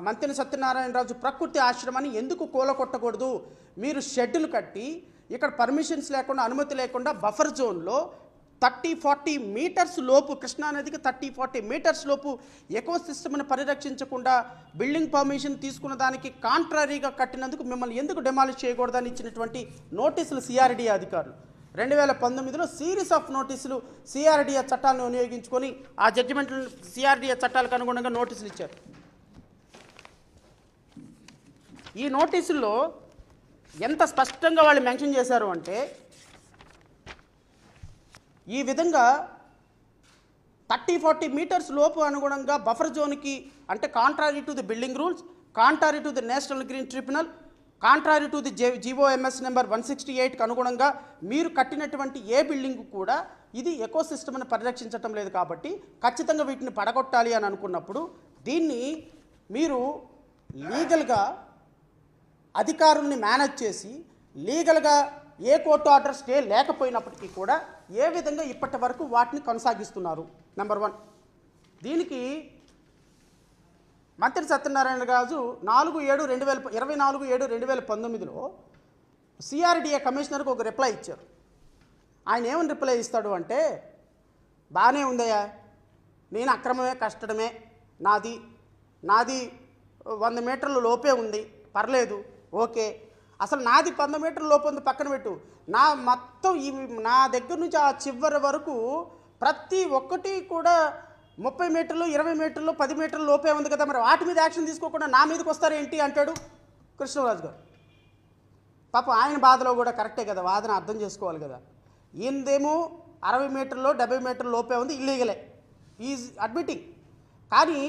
మంతెన సత్యనారాయణరాజు ప్రకృతి ఆశ్రమాన్ని ఎందుకు కూలగొట్టకూడదు, మీరు షెడ్యూల్ కట్టి ఇక్కడ పర్మిషన్స్ లేకుండా అనుమతి లేకుండా బఫర్ జోన్లో 30-40 మీటర్స్ లోపు కృష్ణానదికి 30-40 మీటర్స్ లోపు ఎకో సిస్టమ్ని పరిరక్షించకుండా బిల్డింగ్ పర్మిషన్ తీసుకున్న దానికి కాంట్రారీగా కట్టినందుకు మిమ్మల్ని ఎందుకు డిమాలిష్ చేయకూడదని ఇచ్చినటువంటి నోటీసులు సిఆర్డిఏ అధికారులు 2019లో సిరీస్ ఆఫ్ నోటీసులు సిఆర్డిఏ చట్టాలను వినియోగించుకొని ఆ జడ్జిమెంట్లు సిఆర్డిఏ చట్టాలకు అనుగుణంగా నోటీసులు ఇచ్చారు. ఈ నోటీసుల్లో ఎంత స్పష్టంగా వాళ్ళు మెన్షన్ చేశారు అంటే ఈ విధంగా 30-40 మీటర్స్ లోపు అనుగుణంగా బఫర్ జోన్కి అంటే contrary to the building rules, contrary to the National Green Tribunal, contrary to the GOMS number 168కి అనుగుణంగా మీరు కట్టినటువంటి ఏ బిల్డింగ్ కూడా ఇది ఎకో సిస్టమ్ని పరిరక్షించటం లేదు కాబట్టి ఖచ్చితంగా వీటిని పడగొట్టాలి అని అనుకున్నప్పుడు దీన్ని మీరు లీగల్గా అధికారుల్ని మేనేజ్ చేసి లీగల్గా ఏ కోర్టు ఆర్డర్ స్టే లేకపోయినప్పటికీ కూడా ఏ విధంగా ఇప్పటి వరకు వాటిని కొనసాగిస్తున్నారు. నెంబర్ 1, దీనికి మంత్రి సత్యనారాయణ రాజు 24/7/2019లో సిఆర్డిఏ కమిషనర్కి ఒక రిప్లై ఇచ్చారు. ఆయన ఏమని రిప్లై ఇస్తాడు అంటే, బాగానే ఉందయ్యా, నేను అక్రమమే కష్టడమే, నాది 100 మీటర్ల లోపే ఉంది, పర్లేదు, ఓకే. అసలు నాది 100 మీటర్ల లోపు ఉంది పక్కన పెట్టు, నా మొత్తం నా దగ్గర నుంచి ఆ చివరి వరకు ప్రతి ఒక్కటి కూడా 30 మీటర్లు 20 మీటర్లు 10 మీటర్ల లోపే ఉంది కదా, మరి వాటి మీద యాక్షన్ తీసుకోకుండా నా మీదకి వస్తారేంటి అంటాడు కృష్ణరాజు గారు. పాపం ఆయన బాధలో కూడా కరెక్టే కదా, వాదన అర్థం చేసుకోవాలి కదా. ఈయనదేమో 60 మీటర్లో 70 మీటర్ల లోపే ఉంది, ఇల్లీగలే, ఈజ్ అడ్మిటింగ్. కానీ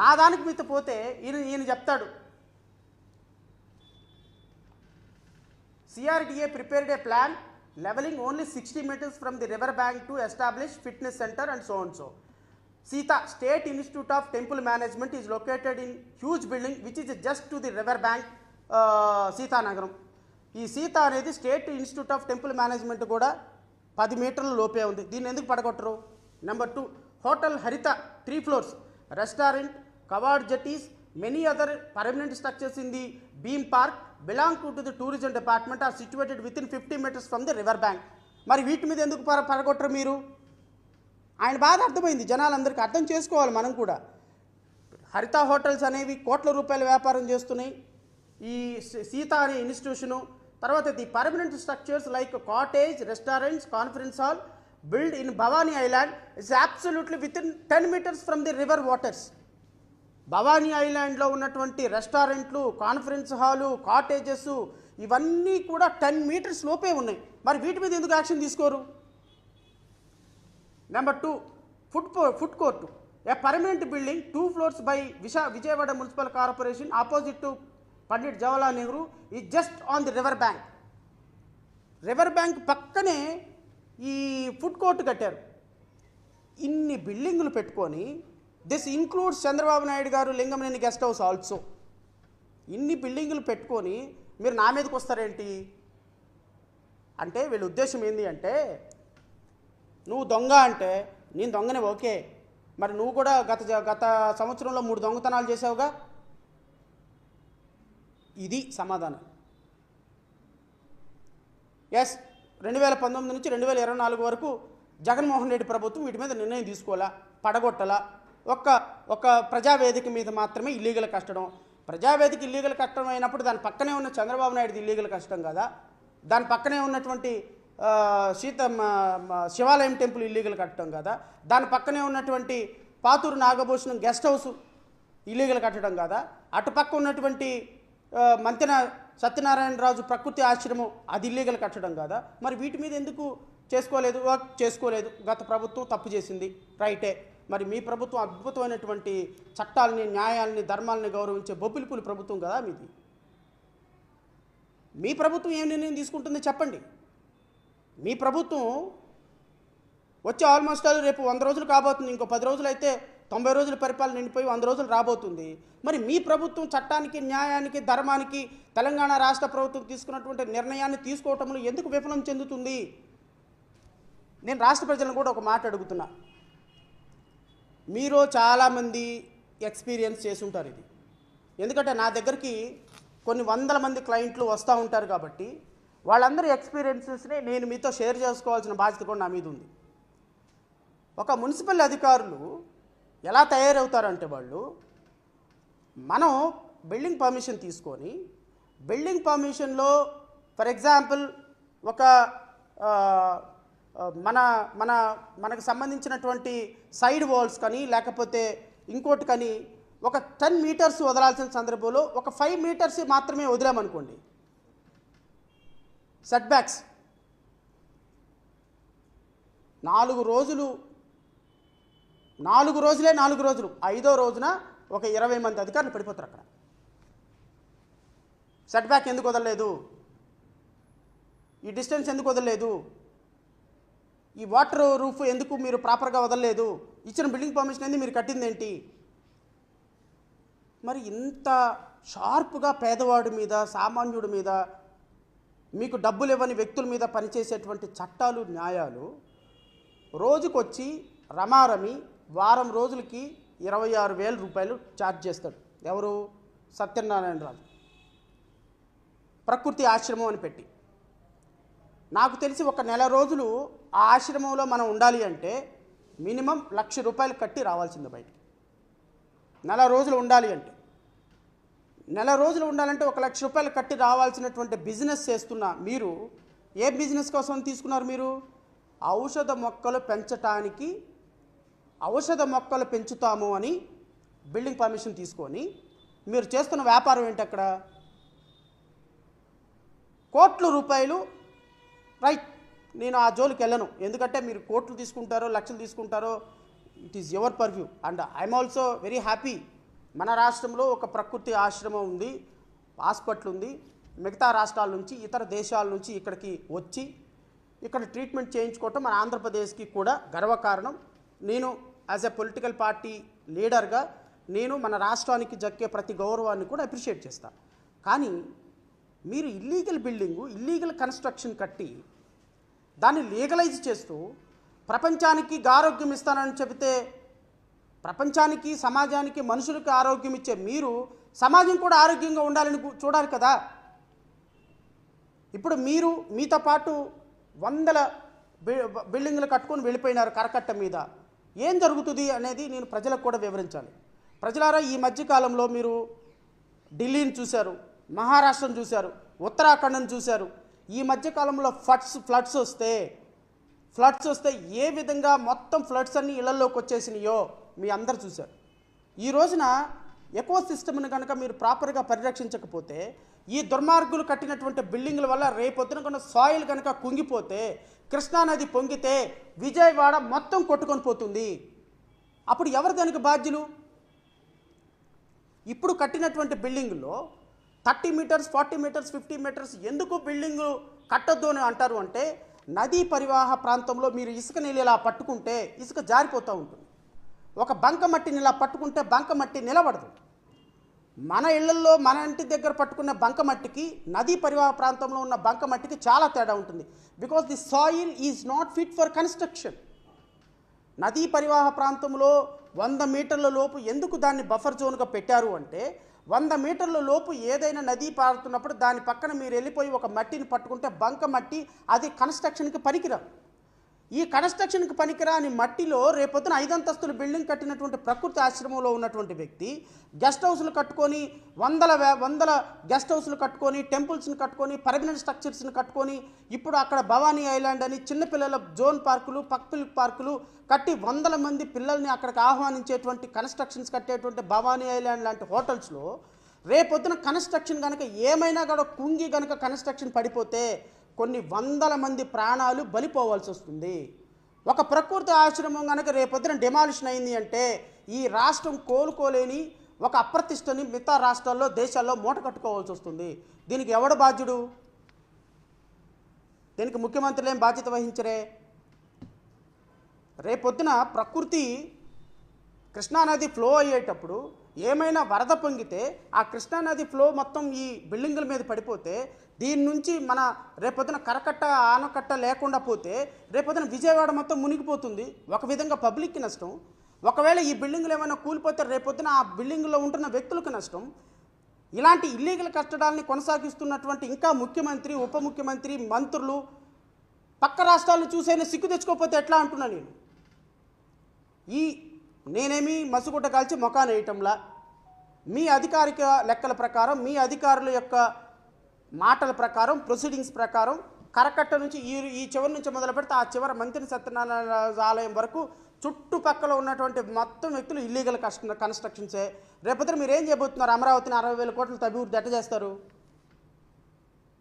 నా దానికి మీద పోతే ఈయన చెప్తాడు, CRDA prepared a plan leveling only 60 meters from the river bank to establish fitness center and so on so. Sita, State Institute of Temple Management is located in huge building which is just to the river bank, Sita Nagaram. ఈ సీత అనేది state institute of temple management కూడా 10 మీటర్ల లోపే ఉంది, దీన్ని ఎందుకు పడగొట్టరు. Number 2, hotel Haritha 3 floors, restaurant, కవాడ్ jetties, many other permanent structures in the Beam Park belong to the tourism department are situated within 50 meters from the river bank. మరి వీటి మీద ఎందుకు పడగొట్టరు మీరు. ఆయన బాధ అర్థమైంది, జనాలందరికీ అర్థం చేసుకోవాలి. మనం కూడా హరిత హోటల్స్ అనేవి కోట్ల రూపాయల వ్యాపారం చేస్తున్నాయి, ఈ సీత అనే ఇన్స్టిట్యూషను. తర్వాత the permanent structures like cottage, restaurants, conference hall build in Bhavani island is absolutely with in 10 meters from the river waters. Bhavani ఐలాండ్లో ఉన్నటువంటి రెస్టారెంట్లు, కాన్ఫరెన్స్ హాలు, కాటేజెస్ ఇవన్నీ కూడా 10 meters లోపే ఉన్నాయి, మరి వీటి మీద ఎందుకు యాక్షన్ తీసుకోరు. Number 2, food court, a permanent building 2 floors by Vijayawada municipal corporation opposite to Pandit Jawaharlal Nehru is just on the river bank. River bank పక్కనే ఈ ఫుడ్ కోర్టు కట్టారు. ఇన్ని బిల్డింగులు పెట్టుకొని, దిస్ ఇన్క్లూడ్స్ చంద్రబాబు నాయుడు గారు లింగంనేని గెస్ట్ హౌస్ ఆల్సో, ఇన్ని బిల్డింగులు పెట్టుకొని మీరు నా మీదకి వస్తారేంటి అంటే వీళ్ళ ఉద్దేశం ఏంటి అంటే, నువ్వు దొంగ అంటే నేను దొంగనే, ఓకే, మరి నువ్వు కూడా గత సంవత్సరంలో 3 దొంగతనాలు చేసావుగా, ఇది సమాధానం. ఎస్, 2019 నుంచి 2024 వరకు జగన్మోహన్ రెడ్డి ప్రభుత్వం వీటి మీద నిర్ణయం తీసుకోవాలా, పడగొట్టాలా. ఒక ప్రజావేదిక మీద మాత్రమే ఇల్లీగల్ కట్టడం. ప్రజావేదిక ఇల్లీగల్ కట్టడం అయినప్పుడు దాని పక్కనే ఉన్న చంద్రబాబు నాయుడుది ఇల్లీగల్ కట్టడం కదా, దాని పక్కనే ఉన్నటువంటి శివాలయం టెంపుల్ ఇల్లీగల్ కట్టడం కదా, దాని పక్కనే ఉన్నటువంటి Pathuru Nagabhushanam guest house illegal కట్టడం కదా, అటుపక్క ఉన్నటువంటి మంతెన సత్యనారాయణరాజు ప్రకృతి ఆశ్రమం అది ఇల్లీగల్ కట్టడం కదా, మరి వీటి మీద ఎందుకు చేసుకోలేదు. గత ప్రభుత్వం తప్పు చేసింది, రైటే. మరి మీ ప్రభుత్వం అద్భుతమైనటువంటి చట్టాలని, న్యాయాలని, ధర్మాలని గౌరవించే బొబ్బిలిపులి ప్రభుత్వం కదా మీది. మీ ప్రభుత్వం ఏం నిర్ణయం తీసుకుంటుందో చెప్పండి. మీ ప్రభుత్వం వచ్చి ఆల్మోస్ట్ రేపు 100 రోజులు కాబోతుంది. ఇంకో 10 రోజులు అయితే 90 రోజుల పరిపాలన నిండిపోయి 100 రోజులు రాబోతుంది. మరి మీ ప్రభుత్వం చట్టానికి, న్యాయానికి, ధర్మానికి తెలంగాణ రాష్ట్ర ప్రభుత్వం తీసుకున్నటువంటి నిర్ణయాన్ని తీసుకోవటంలో ఎందుకు విఫలం చెందుతుంది? నేను రాష్ట్ర ప్రజలను కూడా ఒక మాట అడుగుతున్నా. మీరు చాలామంది ఎక్స్పీరియన్స్ చేసి ఉంటారు ఇది. ఎందుకంటే నా దగ్గరికి కొన్ని వందల మంది క్లయింట్లు వస్తూ ఉంటారు కాబట్టి వాళ్ళందరి ఎక్స్పీరియన్సెస్ని నేను మీతో షేర్ చేసుకోవాల్సిన బాధ్యత కూడా నా మీద ఉంది. ఒక మున్సిపల్ అధికారులు ఎలా తయారవుతారంటే వాళ్ళు మనం బిల్డింగ్ పర్మిషన్ తీసుకొని బిల్డింగ్ పర్మిషన్లో ఫర్ ఎగ్జాంపుల్ ఒక మనకు సంబంధించినటువంటి సైడ్ వాల్స్ కానీ లేకపోతే ఇంకోటి కానీ ఒక 10 మీటర్స్ వదలాల్సిన సందర్భంలో ఒక 5 మీటర్స్ మాత్రమే వదిలామనుకోండి, సెట్ బ్యాక్స్ 4 రోజులు 4 రోజులు 5వ రోజున ఒక 20 మంది అధికారులు పడిపోతారు. అక్కడ సెట్ బ్యాక్ ఎందుకు వదలలేదు, ఈ డిస్టెన్స్ ఎందుకు వదలలేదు, ఈ వాటర్ రూఫ్ ఎందుకు మీరు ప్రాపర్గా వదలలేదు, ఇచ్చిన బిల్డింగ్ పర్మిషన్ ఏంది, మీరు కట్టింది ఏంటి? మరి ఇంత షార్ప్గా పేదవాడి మీద, సామాన్యుడి మీద, మీకు డబ్బులు ఇవ్వని వ్యక్తుల మీద పనిచేసేటువంటి చట్టాలు, న్యాయాలు రోజుకొచ్చి రమారమి వారం రోజులకి 26,000 రూపాయలు ఛార్జ్ చేస్తాడు. ఎవరు? సత్యనారాయణరాజు. ప్రకృతి ఆశ్రమం అని పెట్టి. నాకు తెలిసి ఒక నెల రోజులు ఆ ఆశ్రమంలో మనం ఉండాలి అంటే మినిమం 1,00,000 రూపాయలు కట్టి రావాల్సింది బయటికి. నెల రోజులు ఉండాలి అంటే 1,00,000 రూపాయలు కట్టి రావాల్సినటువంటి బిజినెస్ చేస్తున్న మీరు ఏ బిజినెస్ కోసం తీసుకున్నారు? మీరు ఔషధ మొక్కలు పెంచటానికి ఔషధ మొక్కలు పెంచుతాము అని బిల్డింగ్ పర్మిషన్ తీసుకొని మీరు చేస్తున్న వ్యాపారం ఏంటి? అక్కడ కోట్ల రూపాయలు. రైట్, నేను ఆ జోలికి వెళ్ళను. ఎందుకంటే మీరు కోట్లు తీసుకుంటారో లక్షలు తీసుకుంటారో it is your purview. And I'm also very happy. మన రాష్ట్రంలో ఒక ప్రకృతి ఆశ్రమం ఉంది, హాస్పిటల్ ఉంది. మిగతా రాష్ట్రాల నుంచి, ఇతర దేశాల నుంచి ఇక్కడికి వచ్చి ఇక్కడ ట్రీట్మెంట్ చేయించుకోవటం మన ఆంధ్రప్రదేశ్కి కూడా గర్వకారణం. నేను యాజ్ ఎ పొలిటికల్ పార్టీ లీడర్గా నేను మన రాష్ట్రానికి దక్కే ప్రతి గౌరవాన్ని కూడా అప్రిషియేట్ చేస్తాను. కానీ మీరు ఇల్లీగల్ బిల్డింగు, ఇల్లీగల్ కన్స్ట్రక్షన్ కట్టి దాన్ని లీగలైజ్ చేస్తూ ప్రపంచానికి ఆరోగ్యం ఇస్తానని చెబితే, ప్రపంచానికి, సమాజానికి, మనుషులకు ఆరోగ్యం ఇచ్చే మీరు సమాజం కూడా ఆరోగ్యంగా ఉండాలని చూడాలి కదా. ఇప్పుడు మీరు మీతో పాటు 100 బిల్డింగ్లు కట్టుకొని వెళ్ళిపోయినారు కరకట్ట మీద. ఏం జరుగుతుంది అనేది నేను ప్రజలకు కూడా వివరించాలి. ప్రజలారా, ఈ మధ్యకాలంలో మీరు ఢిల్లీని చూశారు, మహారాష్ట్రను చూశారు, ఉత్తరాఖండ్ను చూశారు. ఈ మధ్యకాలంలో ఫ్లడ్స్ వస్తే ఏ విధంగా మొత్తం ఫ్లడ్స్ అన్నీ ఇళ్లలోకి వచ్చేసినాయో మీ అందరు చూశారు. ఈ రోజున ఎకో సిస్టమ్ని కనుక మీరు ప్రాపర్గా పరిరక్షించకపోతే, ఈ దుర్మార్గులు కట్టినటువంటి బిల్డింగ్ల వల్ల రేపొద్దున కన్నా సాయిల్ కనుక కుంగిపోతే, కృష్ణానది పొంగితే విజయవాడ మొత్తం కొట్టుకొని పోతుంది. అప్పుడు ఎవరు దానికి బాధ్యులు? ఇప్పుడు కట్టినటువంటి బిల్డింగుల్లో 30 మీటర్స్, 40 మీటర్స్, 50 మీటర్స్ ఎందుకు బిల్డింగు కట్టొద్దు అని అంటారు అంటే, నదీ పరివాహ ప్రాంతంలో మీరు ఇసుక నీళ్ళు ఇలా పట్టుకుంటే ఇసుక జారిపోతూ ఉంటుంది. ఒక బంకమట్టిని ఇలా పట్టుకుంటే బంకమట్టి నిలబడదు. మన ఇళ్లల్లో మన ఇంటి దగ్గర పట్టుకున్న బంకమట్టికి నదీ పరివాహ ప్రాంతంలో ఉన్న బంకమట్టికి చాలా తేడా ఉంటుంది. Because the soil is not fit for construction. నదీ పరివాహ ప్రాంతంలో 100 మీటర్ల లోపు ఎందుకు దాన్ని బఫర్ జోన్గా పెట్టారు అంటే, 100 మీటర్ల లోపు ఏదైనా నదీ పారుతున్నప్పుడు దాని పక్కన మీరు వెళ్ళిపోయి ఒక మట్టిని పట్టుకుంటే బంకమట్టి, అది కన్స్ట్రక్షన్కి పనికిరాదు. ఈ కన్స్ట్రక్షన్కి పనికిరాని మట్టిలో రేపొద్దున 5 అంతస్తుల బిల్డింగ్ కట్టినటువంటి ప్రకృతి ఆశ్రమంలో ఉన్నటువంటి వ్యక్తి గెస్ట్ హౌస్లు కట్టుకొని, వందల గెస్ట్ హౌస్లు కట్టుకొని, టెంపుల్స్ని కట్టుకొని, పర్మనెంట్ స్ట్రక్చర్స్ని కట్టుకొని, ఇప్పుడు అక్కడ భవానీ ఐలాండ్ అని చిన్నపిల్లల జోన్ పార్కులు, పక్పిల్ పార్కులు కట్టి 100 మంది పిల్లల్ని అక్కడికి ఆహ్వానించేటువంటి కన్స్ట్రక్షన్స్ కట్టేటువంటి భవానీ ఐలాండ్ లాంటి హోటల్స్లో రేపొద్దున కన్స్ట్రక్షన్ కనుక ఏమైనా కూడా కుంగి కనుక కన్స్ట్రక్షన్ పడిపోతే కొన్ని 100 మంది ప్రాణాలు బలిపోవాల్సి వస్తుంది. ఒక ప్రకృతి ఆశ్రమం కనుక రేపొద్దున డిమాలిషన్ అయింది అంటే ఈ రాష్ట్రం కోలుకోలేని ఒక అప్రతిష్టని మిగతా రాష్ట్రాల్లో, దేశాల్లో మూట కట్టుకోవాల్సి వస్తుంది. దీనికి ఎవడు బాధ్యుడు? దీనికి ముఖ్యమంత్రులు ఏం బాధ్యత వహించరే? రేపొద్దున ప్రకృతి కృష్ణానది ఫ్లో అయ్యేటప్పుడు ఏమైనా వరద పొంగితే ఆ కృష్ణానది ఫ్లో మొత్తం ఈ బిల్డింగుల మీద పడిపోతే దీని నుంచి మన రేపొద్దున కరకట్ట ఆనకట్ట లేకుండా పోతే రేపొద్దున విజయవాడ మొత్తం మునిగిపోతుంది. ఒక విధంగా పబ్లిక్కి నష్టం. ఒకవేళ ఈ బిల్డింగులు ఏమైనా కూలిపోతే రేపొద్దున ఆ బిల్డింగులో ఉంటున్న వ్యక్తులకు నష్టం. ఇలాంటి ఇల్లీగల్ కట్టడాలని కొనసాగిస్తున్నటువంటి ఇంకా ముఖ్యమంత్రి, ఉప ముఖ్యమంత్రి, మంత్రులు పక్క రాష్ట్రాలను చూసైనా సిగ్గు తెచ్చుకోకపోతే ఎట్లా అంటున్నా నేను. నేనేమి మసుగుడ్డ కాల్చి మొఖాన్ని వేయటంలా, మీ అధికారిక లెక్కల ప్రకారం, మీ అధికారుల యొక్క మాటల ప్రకారం, ప్రొసీడింగ్స్ ప్రకారం కరకట్ట నుంచి ఈ చివరి నుంచి మొదలు పెడితే ఆ చివరి మంత్రి సత్యనారాయణ ఆలయం వరకు చుట్టుపక్కల ఉన్నటువంటి మొత్తం వ్యక్తులు ఇల్లీగల్ కన్స్ట్రక్షన్సే. రేపొద్దున మీరు ఏం చేయబోతున్నారు? అమరావతిని 60,000 కోట్లతో అభివృద్ధి ఎట్ట చేస్తారు?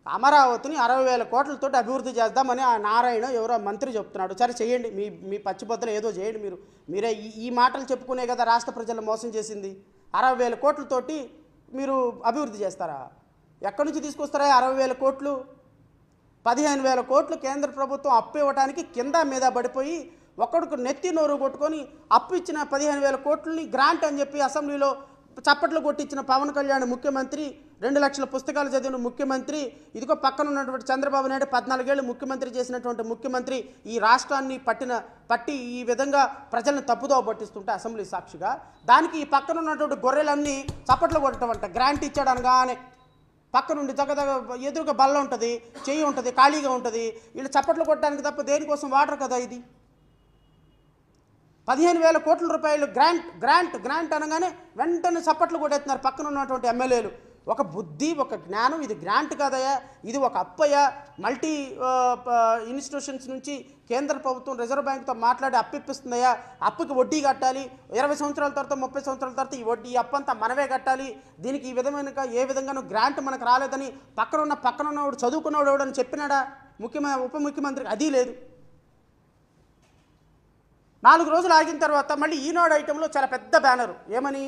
అమరావతిని 60,000 కోట్లతో అభివృద్ధి చేద్దామని ఆ నారాయణ ఎవరో మంత్రి చెప్తున్నాడు. సరే చేయండి, మీ పచ్చిబొద్దలు ఏదో చేయండి. మీరే ఈ మాటలు చెప్పుకునే కదా రాష్ట్ర ప్రజలను మోసం చేసింది. 60,000 కోట్లతోటి మీరు అభివృద్ధి చేస్తారా? ఎక్కడి నుంచి తీసుకొస్తారా 60,000 కోట్లు? 15,000 కోట్లు కేంద్ర ప్రభుత్వం అప్పు ఇవ్వడానికి కింద మీద పడిపోయి ఒక్కడికి నెత్తి నోరు కొట్టుకొని అప్పు ఇచ్చిన 15,000 కోట్లని గ్రాంట్ అని చెప్పి అసెంబ్లీలో చప్పట్లు కొట్టించిన పవన్ కళ్యాణ్ ముఖ్యమంత్రి, 2 లక్షల పుస్తకాలు చదివిన ముఖ్యమంత్రి, ఇదిగో పక్కన ఉన్నటువంటి చంద్రబాబు నాయుడు 14 ఏళ్ళు ముఖ్యమంత్రి చేసినటువంటి ముఖ్యమంత్రి ఈ రాష్ట్రాన్ని పట్టి ఈ విధంగా ప్రజలను తప్పుదోవ పట్టిస్తుంటే అసెంబ్లీ సాక్షిగా దానికి ఈ పక్కన ఉన్నటువంటి గొర్రెలన్నీ చప్పట్లు కొట్టడం అంట. గ్రాంట్ ఇచ్చాడు అనగానే పక్క నుండి ఎదురుగా బల్ల ఉంటుంది, చెయ్యి ఉంటుంది, ఖాళీగా ఉంటుంది. వీళ్ళు చప్పట్లు కొట్టడానికి తప్ప దేనికోసం వాడరు కదా. ఇది 15,000 కోట్ల రూపాయలు గ్రాంట్ అనగానే వెంటనే చప్పట్లు కొట్టేస్తున్నారు పక్కన ఉన్నటువంటి ఎమ్మెల్యేలు. ఒక బుద్ధి, ఒక జ్ఞానం, ఇది గ్రాంట్ కాదయా, ఇది ఒక అప్పయ్యా. మల్టీ ఇన్స్టిట్యూషన్స్ నుంచి కేంద్ర ప్రభుత్వం రిజర్వ్ బ్యాంక్తో మాట్లాడి అప్పిస్తుందయ్యా. అప్పుకి వడ్డీ కట్టాలి. 20 సంవత్సరాల తర్వాత 30 సంవత్సరాల తర్వాత ఈ అప్పంతా మనమే కట్టాలి. దీనికి ఈ విధమైన ఏ విధంగానూ గ్రాంట్ మనకు రాలేదని పక్కనున్నవాడు చదువుకున్నవాడు అని చెప్పినాడా ఉప ముఖ్యమంత్రి? అది లేదు. 4 రోజులు ఆగిన తర్వాత మళ్ళీ ఈనాడు ఐటెంలో చాలా పెద్ద బ్యానరు ఏమని,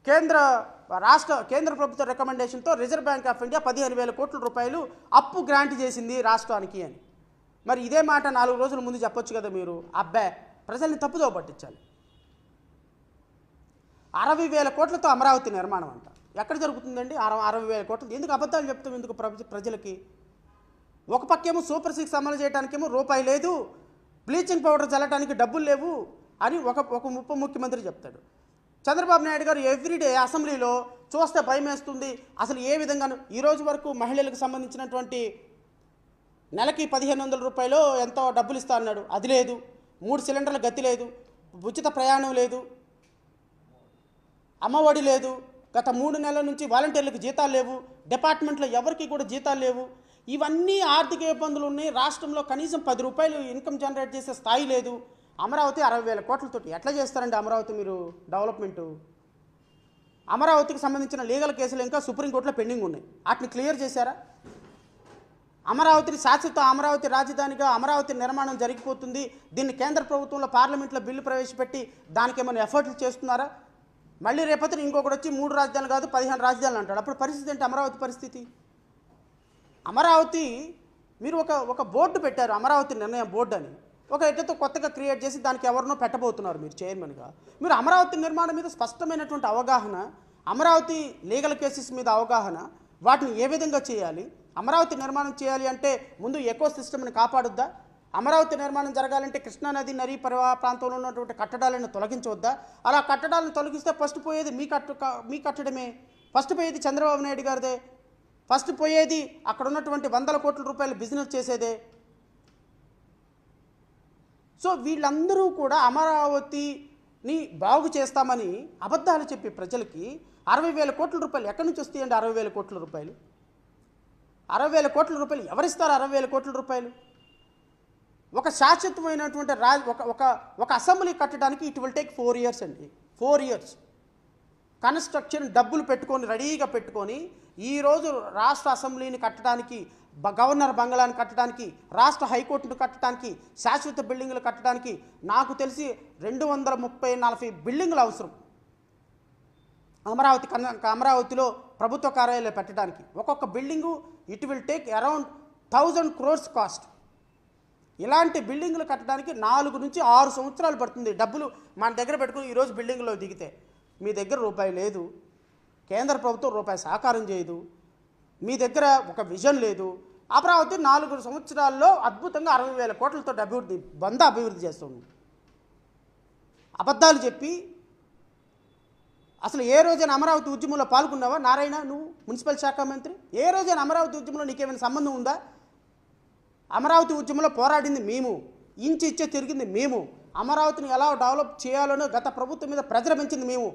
కేంద్ర ప్రభుత్వ రికమెండేషన్తో రిజర్వ్ బ్యాంక్ ఆఫ్ ఇండియా 15,000 కోట్ల రూపాయలు అప్పు గ్రాంట్ చేసింది రాష్ట్రానికి అని. మరి ఇదే మాట 4 రోజుల ముందు చెప్పొచ్చు కదా మీరు. ప్రజల్ని తప్పుదో పట్టించాలి. 60,000 కోట్లతో అమరావతి నిర్మాణం అంట. ఎక్కడ జరుగుతుందండి 60,000 కోట్లు? ఎందుకు అబద్ధాలు చెప్తాం ఎందుకు ప్రజలకి? ఒక పక్కేమో సూపర్ 6 అమలు చేయడానికేమో రూపాయి లేదు, బ్లీచింగ్ పౌడర్ చల్లడానికి డబ్బులు లేవు అని ఒక ఉప ముఖ్యమంత్రి చెప్తాడు. చంద్రబాబు నాయుడు గారు ఎవ్రీడే అసెంబ్లీలో చూస్తే భయం వేస్తుంది. అసలు ఏ విధంగానూ ఈరోజు వరకు మహిళలకు సంబంధించినటువంటి నెలకి 1,500 రూపాయలు ఎంతో డబ్బులు ఇస్తా అన్నాడు, అది లేదు. 3 సిలిండర్ల గతి లేదు, ఉచిత ప్రయాణం లేదు, అమ్మఒడి లేదు. గత 3 నెలల నుంచి వాలంటీర్లకు జీతాలు లేవు, డిపార్ట్మెంట్లో ఎవరికి కూడా జీతాలు లేవు. ఇవన్నీ ఆర్థిక ఇబ్బందులు ఉన్నాయి. రాష్ట్రంలో కనీసం 10 రూపాయలు ఇన్కమ్ జనరేట్ చేసే స్థాయి లేదు. అమరావతి 60,000 కోట్లతోటి ఎట్లా చేస్తారండి అమరావతి మీరు డెవలప్మెంటు? అమరావతికి సంబంధించిన లీగల్ కేసులు ఇంకా సుప్రీంకోర్టులో పెండింగ్ ఉన్నాయి. వాటిని క్లియర్ చేశారా? అమరావతిని శాశ్వత అమరావతి రాజధానిగా అమరావతి నిర్మాణం జరిగిపోతుంది. దీన్ని కేంద్ర ప్రభుత్వంలో పార్లమెంట్లో బిల్లు ప్రవేశపెట్టి దానికి ఏమైనా ఎఫర్ట్లు చేస్తున్నారా? మళ్ళీ రేపొద్దున ఇంకొకటి వచ్చి 3 రాజధానులు కాదు 15 రాజధానులు అంటాడు. అప్పుడు పరిస్థితి ఏంటి అమరావతి పరిస్థితి? అమరావతి మీరు ఒక బోర్డు పెట్టారు, అమరావతి నిర్ణయం బోర్డు అని. ఒక ఎట్లతో కొత్తగా క్రియేట్ చేసి దానికి ఎవరినో పెట్టబోతున్నారు మీరు చైర్మన్గా. మీరు అమరావతి నిర్మాణం మీద స్పష్టమైనటువంటి అవగాహన, అమరావతి లీగల్ కేసెస్ మీద అవగాహన, వాటిని ఏ విధంగా చేయాలి, అమరావతి నిర్మాణం చేయాలి అంటే ముందు ఎకో సిస్టమ్ని కాపాడుద్దా? అమరావతి నిర్మాణం జరగాలంటే కృష్ణానది నదీ పరివాహ ప్రాంతంలో ఉన్నటువంటి కట్టడాలను తొలగించవద్దా? అలా కట్టడాలను తొలగిస్తే ఫస్ట్ పోయేది మీ కట్టడమే, ఫస్ట్ పోయేది చంద్రబాబు నాయుడు గారిదే, ఫస్ట్ పోయేది అక్కడ ఉన్నటువంటి 100 కోట్ల రూపాయలు బిజినెస్ చేసేదే. సో వీళ్ళందరూ కూడా అమరావతిని బాగు చేస్తామని అబద్ధాలు చెప్పి ప్రజలకి 60,000 కోట్ల రూపాయలు ఎక్కడి నుంచి వస్తాయండి? 60,000 కోట్ల రూపాయలు 60,000 కోట్ల రూపాయలు ఎవరిస్తారు? 60,000 కోట్ల రూపాయలు ఒక శాశ్వతమైనటువంటి ఒక అసెంబ్లీ కట్టడానికి ఇట్ విల్ టేక్ 4 years అండి. 4 years కన్స్ట్రక్షన్ డబ్బులు పెట్టుకొని రెడీగా పెట్టుకొని ఈరోజు రాష్ట్ర అసెంబ్లీని కట్టడానికి, గవర్నర్ బంగ్లాని కట్టడానికి, రాష్ట్ర హైకోర్టును కట్టడానికి, శాశ్వత బిల్డింగులు కట్టడానికి నాకు తెలిసి 230-40 బిల్డింగులు అవసరం. అమరావతిలో ప్రభుత్వ కార్యాలయాలు పెట్టడానికి ఒక్కొక్క building it will take around 1,000 crores cost. ఇలాంటి బిల్డింగులు కట్టడానికి 4 నుంచి 6 సంవత్సరాలు పడుతుంది. డబ్బులు మన దగ్గర పెట్టుకుని ఈరోజు బిల్డింగ్లో దిగితే మీ దగ్గర రూపాయి లేదు, కేంద్ర ప్రభుత్వం రూపాయి సహకారం చేయదు, మీ దగ్గర ఒక విజన్ లేదు. అమరావతి 4 సంవత్సరాల్లో అద్భుతంగా 60,000 కోట్లతో అభివృద్ధి చేస్తుంది. అబద్ధాలు చెప్పి అసలు ఏ రోజైనా అమరావతి ఉద్యమంలో పాల్గొన్నావా నారాయణ? నువ్వు మున్సిపల్ శాఖ మంత్రి ఏ రోజైనా అమరావతి ఉద్యమంలో నీకేమైనా సంబంధం ఉందా? అమరావతి ఉద్యమంలో పోరాడింది మేము, ఇంచి ఇచ్చే తిరిగింది మేము, అమరావతిని ఎలా డెవలప్ చేయాలనో గత ప్రభుత్వం మీద ప్రెజర్ పెంచింది మేము.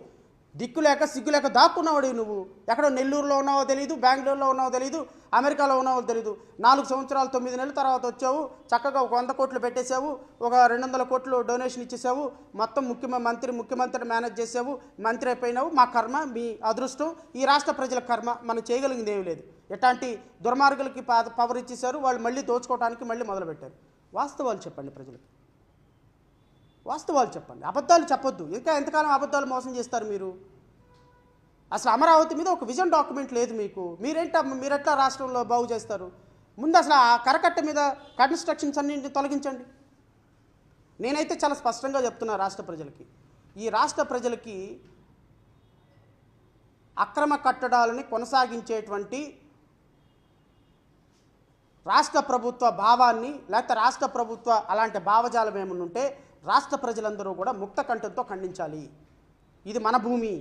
దిక్కులేక సిగ్గులేక దాక్కున్నావాడు నువ్వు. ఎక్కడో నెల్లూరులో ఉన్నావో తెలియదు, బెంగళూరులో ఉన్నావో తెలియదు, అమెరికాలో ఉన్నావో తెలియదు. 4 సంవత్సరాలు 9 నెలల తర్వాత వచ్చావు, చక్కగా ఒక 100 కోట్లు పెట్టేశావు, ఒక 200 కోట్లు డొనేషన్ ఇచ్చేసావు, మొత్తం ముఖ్యమంత్రి మేనేజ్ చేసావు, మంత్రి అయిపోయినావు. మా కర్మ, మీ అదృష్టం, ఈ రాష్ట్ర ప్రజల కర్మ, మనం చేయగలిగింది ఏమీ లేదు. ఎట్లాంటి దుర్మార్గులకి పవర్ ఇచ్చేశారు, వాళ్ళు మళ్ళీ దోచుకోవడానికి మళ్ళీ మొదలుపెట్టారు. వాస్తవాలు చెప్పండి ప్రజలకు, వాస్తవాలు చెప్పండి, అబద్ధాలు చెప్పొద్దు. ఇంకా ఎంతకాలం అబద్ధాలు మోసం చేస్తారు మీరు? అసలు అమరావతి మీద ఒక విజన్ డాక్యుమెంట్ లేదు మీకు. మీరెట్లా రాష్ట్రంలో బాగు చేస్తారు? ముందు అసలు ఆ కరకట్ట మీద కన్స్ట్రక్షన్స్ అన్నింటిని తొలగించండి. నేనైతే చాలా స్పష్టంగా చెప్తున్నా రాష్ట్ర ప్రజలకి, ఈ రాష్ట్ర ప్రజలకి అక్రమ కట్టడాలని కొనసాగించేటువంటి రాష్ట్ర ప్రభుత్వ భావాన్ని, లేకపోతే రాష్ట్ర ప్రభుత్వ అలాంటి భావజాలం ఏమన్నా ఉంటే రాష్ట్ర ప్రజలందరూ కూడా ముక్త కంఠంతో ఖండించాలి. ఇది మన భూమి,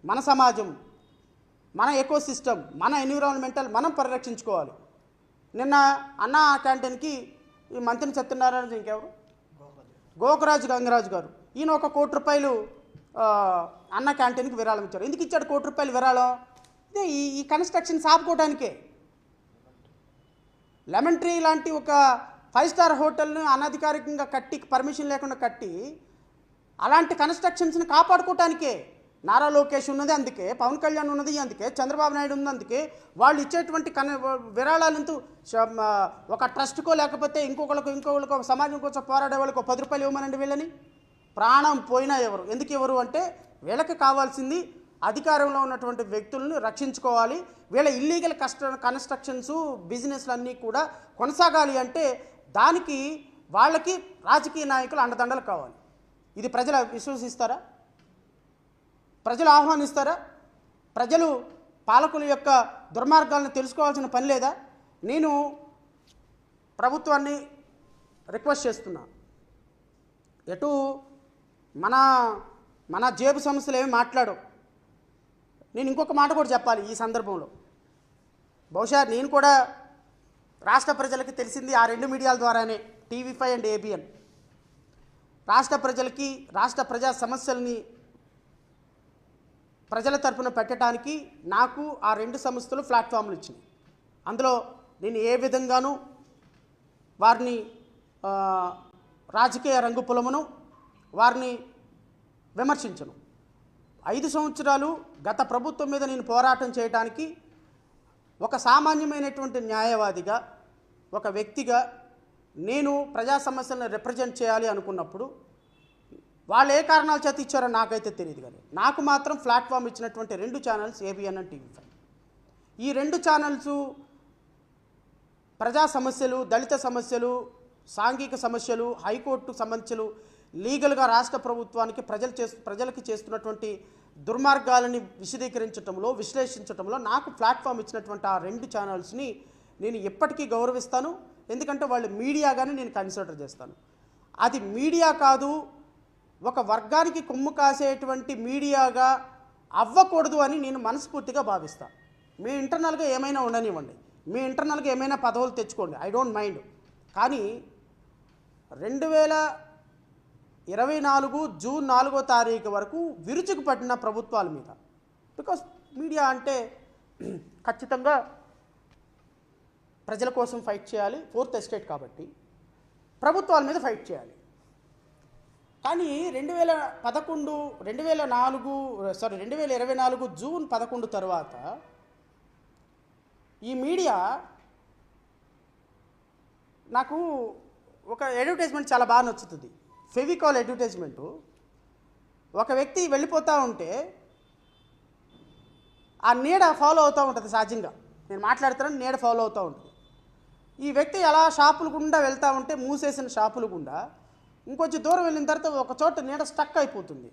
మన సమాజం, మన ఎకోసిస్టమ్, మన ఎన్విరాన్మెంటల్ మనం పరిరక్షించుకోవాలి. నిన్న అన్నా క్యాంటీన్కి ఈ మంత్రిని సత్యనారాయణ ఇంకెవరు గోకరాజు గంగరాజు గారు ఈయన 1 కోటి రూపాయలు అన్న క్యాంటీన్కి విరాళం ఇచ్చారు. ఎందుకు ఇచ్చాడు 1 కోటి రూపాయలు విరాళం? ఇదే ఈ కన్స్ట్రక్షన్ ఆపుకోవడానికే. లెమన్ ట్రీ లాంటి ఒక 5 స్టార్ హోటల్ని అనధికారికంగా కట్టి, పర్మిషన్ లేకుండా కట్టి, అలాంటి కన్స్ట్రక్షన్స్ని కాపాడుకోవటానికే. నారా లోకేష్ ఉన్నది అందుకే, పవన్ కళ్యాణ్ ఉన్నది అందుకే, చంద్రబాబు నాయుడు ఉన్నది అందుకే. వాళ్ళు ఇచ్చేటువంటి విరాళాలంటూ ఒక ట్రస్ట్కో లేకపోతే ఇంకొకళ్ళకో సమాజం కోసం పోరాడే వాళ్ళకి 10 రూపాయలు ఇవ్వమనండి. వీళ్ళని ప్రాణం పోయినా ఎవరు, ఎందుకు ఎవరు అంటే వీళ్ళకి కావాల్సింది అధికారంలో ఉన్నటువంటి వ్యక్తులను రక్షించుకోవాలి. వీళ్ళ ఇల్లీగల్ కన్స్ట్రక్షన్స్, బిజినెస్లు అన్నీ కూడా కొనసాగాలి అంటే దానికి వాళ్ళకి రాజకీయ నాయకులు అండదండలు కావాలి. ఇది ప్రజలు విశ్వసిస్తారా? ప్రజలు ఆహ్వానిస్తారా? ప్రజలు పాలకుల యొక్క దుర్మార్గాలను తెలుసుకోవాల్సిన పని లేదా? నేను ప్రభుత్వాన్ని రిక్వెస్ట్ చేస్తున్నా, ఎటు మన జేబు సమస్యలు ఏమి మాట్లాడు. నేను ఇంకొక మాట కూడా చెప్పాలి ఈ సందర్భంలో. బహుశా నేను కూడా రాష్ట్ర ప్రజలకి తెలిసింది ఆ 2 మీడియాల ద్వారానే, TV5 అండ్ ABN. రాష్ట్ర ప్రజలకి రాష్ట్ర ప్రజా సమస్యల్ని ప్రజల తరపున పెట్టడానికి నాకు ఆ 2 సంస్థలు ప్లాట్ఫామ్లు ఇచ్చినాయి. అందులో నేను ఏ విధంగానూ వారిని రాజకీయ రంగు పొలమును, వారిని విమర్శించను. 5 సంవత్సరాలు గత ప్రభుత్వం మీద నేను పోరాటం చేయడానికి ఒక సామాన్యమైనటువంటి న్యాయవాదిగా, ఒక వ్యక్తిగా నేను ప్రజా సమస్యలను రిప్రజెంట్ చేయాలి అనుకున్నప్పుడు వాళ్ళు ఏ కారణాల చేత ఇచ్చారో నాకైతే తెలియదు. కానీ నాకు మాత్రం ప్లాట్ఫామ్ ఇచ్చినటువంటి 2 ఛానల్స్ ABN అండ్ TV5. ఈ 2 ఛానల్స్ ప్రజా సమస్యలు, దళిత సమస్యలు, సాంఘిక సమస్యలు, హైకోర్టు సమస్యలు, లీగల్గా రాష్ట్ర ప్రభుత్వానికి ప్రజలకి చేస్తున్నటువంటి దుర్మార్గాలని విశదీకరించడంలో, విశ్లేషించడంలో నాకు ప్లాట్ఫామ్ ఇచ్చినటువంటి ఆ 2 ఛానల్స్ని నేను ఎప్పటికీ గౌరవిస్తాను. ఎందుకంటే వాళ్ళు మీడియాగానే నేను కన్సిడర్ చేస్తాను. అది మీడియా కాదు, ఒక వర్గానికి కొమ్ము కాసేటువంటి మీడియాగా అవ్వకూడదు అని నేను మనస్ఫూర్తిగా భావిస్తాను. మీ ఇంటర్నల్గా ఏమైనా ఉండనివ్వండి, మీ ఇంటర్నల్గా ఏమైనా పదవులు తెచ్చుకోండి, ఐ డోంట్ మైండ్. కానీ 2024 జూన్ 4వ తారీఖు వరకు విరుచుకు పట్టిన ప్రభుత్వాల మీద, బికాస్ మీడియా అంటే ఖచ్చితంగా ప్రజల కోసం ఫైట్ చేయాలి, 4th ఎస్టేట్ కాబట్టి ప్రభుత్వాల మీద ఫైట్ చేయాలి. కానీ 2024 జూన్ 11 తర్వాత ఈ మీడియా నాకు ఒక అడ్వర్టైజ్మెంట్ చాలా బాగా నచ్చుతుంది. ఫెవికాల్ అడ్వర్టైజ్మెంటు. ఒక వ్యక్తి వెళ్ళిపోతూ ఉంటే ఆ నీడ ఫాలో అవుతూ ఉంటుంది. సహజంగా నేను మాట్లాడుతున్నాను, నీడ ఫాలో అవుతూ ఉంటుంది. ఈ వ్యక్తి అలా షాపులు గుండా వెళ్తూ ఉంటే మూసేసిన షాపులు గుండా ఇంకొంచెం దూరం వెళ్ళిన తర్వాత ఒక చోట నీడ స్టక్ అయిపోతుంది.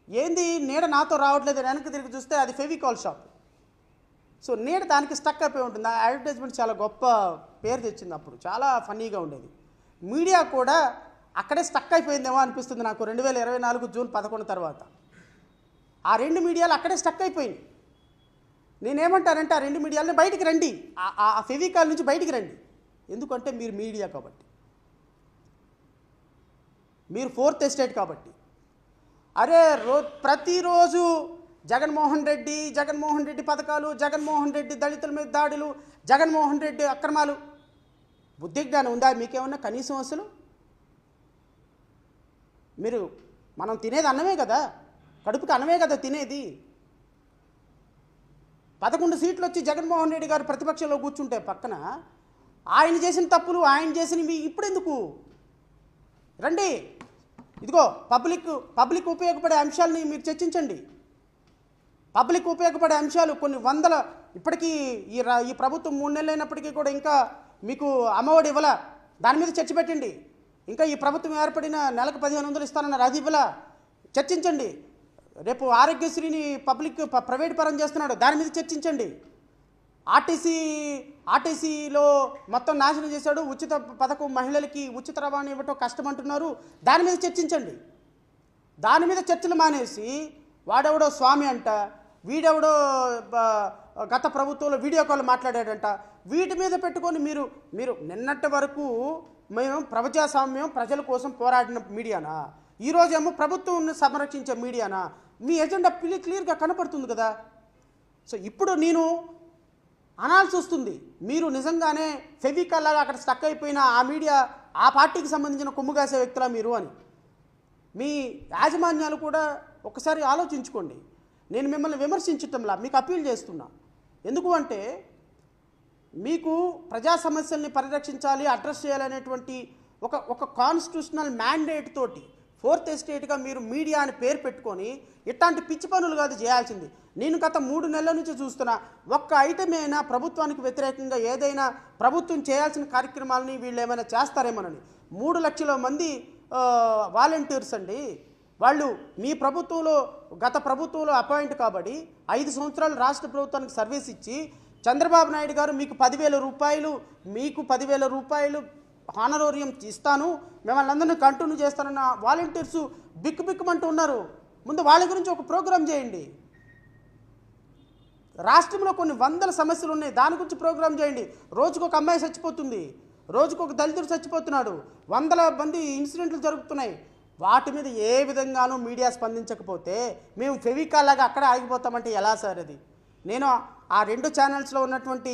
ఏంది నీడ నాతో రావట్లేదు, వెనక్కి తిరిగి చూస్తే అది ఫెవికాల్ షాప్. సో నీడ దానికి స్టక్ అయిపోయి ఉంటుంది. ఆ అడ్వర్టైజ్మెంట్ చాలా గొప్ప పేరు తెచ్చింది, అప్పుడు చాలా ఫన్నీగా ఉండేది. మీడియా కూడా అక్కడే స్టక్ అయిపోయిందేమో అనిపిస్తుంది నాకు 2024 జూన్ 11 తర్వాత. ఆ రెండు మీడియాలు అక్కడే స్టక్ అయిపోయింది. నేనేమంటానంటే ఆ రెండు మీడియాలని బయటికి రండి, ఆ ఫెవికాల్ నుంచి బయటికి రండి. ఎందుకంటే మీరు మీడియా కాబట్టి, మీరు ఫోర్త్ ఎస్టేట్ కాబట్టి. అరే ప్రతిరోజు జగన్మోహన్ రెడ్డి పథకాలు, జగన్మోహన్ రెడ్డి దళితుల మీద దాడులు, జగన్మోహన్ రెడ్డి అక్రమాలు. బుద్ధి జ్ఞానం ఉందా మీకేమన్నా కనీసం? అసలు మనం తినేది అన్నమే కదా, కడుపుకి అన్నమే కదా తినేది. 11 సీట్లు వచ్చి జగన్మోహన్ రెడ్డి గారు ప్రతిపక్షంలో కూర్చుంటే పక్కన ఆయన చేసిన తప్పులు, ఆయన చేసినవి ఇప్పుడు ఎందుకు? రండి, ఇదిగో పబ్లిక్ ఉపయోగపడే అంశాలని మీరు చర్చించండి. పబ్లిక్ ఉపయోగపడే అంశాలు కొన్ని వందల, ఇప్పటికీ ఈ ప్రభుత్వం 3 నెలలు అయినప్పటికీ కూడా ఇంకా మీకు అమ్మఒడి ఇవ్వాల, దాని మీద చర్చ పెట్టండి. ఇంకా ఈ ప్రభుత్వం ఏర్పడిన నెలకు 1500 ఇస్తానన్నారు, అది ఇవ్వాల, చర్చించండి. రేపు ఆరోగ్యశ్రీని ప్రైవేట్ పరం చేస్తున్నాడు, దాని మీద చర్చించండి. ఆర్టీసీలో మొత్తం నాశనం చేశాడు, ఉచిత పథకం మహిళలకి ఉచిత రవాణా ఇవ్వటం కష్టమంటున్నారు, దాని మీద చర్చించండి. దాని మీద చర్చలు మానేసి వాడెవడో స్వామి అంట, వీడెవడో గత ప్రభుత్వంలో వీడియో కాల్ మాట్లాడాడంట, వీటి మీద పెట్టుకొని మీరు నిన్నటి వరకు మేము ప్రజాస్వామ్యం ప్రజల కోసం పోరాడిన మీడియానా, ఈరోజేమో ప్రభుత్వం సంరక్షించే మీడియానా? మీ ఎజెండా క్లియర్గా కనపడుతుంది కదా. సో ఇప్పుడు నేను అనాల్సి వస్తుంది, మీరు నిజంగానే ఫెవికాల్ లాగా అక్కడ స్టక్ అయిపోయిన ఆ మీడియా, ఆ పార్టీకి సంబంధించిన కొమ్ముగాసే వ్యక్తులా మీరు అని. మీ యాజమాన్యాలు కూడా ఒకసారి ఆలోచించుకోండి. నేను మిమ్మల్ని విమర్శించటంలా మీకు అప్పీల్ చేస్తున్నా. ఎందుకు అంటే మీకు ప్రజా సమస్యల్ని పరిరక్షించాలి, అడ్రస్ చేయాలనేటువంటి ఒక కాన్స్టిట్యూషనల్ మ్యాండేట్ తోటి ఫోర్త్ ఎస్టేట్గా మీరు మీడియా అని పేరు పెట్టుకొని ఇట్లాంటి పిచ్చి పనులు కాదు చేయాల్సింది. నేను గత 3 నెలల నుంచి చూస్తున్నా, ఒక్క ఐటమైనా ప్రభుత్వానికి వ్యతిరేకంగా ఏదైనా ప్రభుత్వం చేయాల్సిన కార్యక్రమాలని వీళ్ళు ఏమైనా చేస్తారేమోనని. 3 లక్షల మంది వాలంటీర్స్ అండి, వాళ్ళు మీ ప్రభుత్వంలో గత ప్రభుత్వంలో అపాయింట్ కాబట్టి 5 సంవత్సరాలు రాష్ట్ర ప్రభుత్వానికి సర్వీస్ ఇచ్చి చంద్రబాబు నాయుడు గారు మీకు 10,000 రూపాయలు హానరోరియం ఇస్తాను, మిమ్మల్ని అందరినీ కంటిన్యూ చేస్తానన్న వాలంటీర్సు బిక్కుమంటూ ఉన్నారు. ముందు వాళ్ళ గురించి ఒక ప్రోగ్రాం చేయండి. రాష్ట్రంలో కొన్ని వందల సమస్యలు ఉన్నాయి, దాని గురించి ప్రోగ్రాం చేయండి. రోజుకొక అమ్మాయి చచ్చిపోతుంది, రోజుకొక దళితుడు చచ్చిపోతున్నాడు, 100 మంది ఇన్సిడెంట్లు జరుగుతున్నాయి. వాటి మీద ఏ విధంగానూ మీడియా స్పందించకపోతే మేము ఫెవికాల్ లాగా అక్కడే ఆగిపోతామంటే ఎలా సార్ అది? నేను ఆ 2 ఛానల్స్లో ఉన్నటువంటి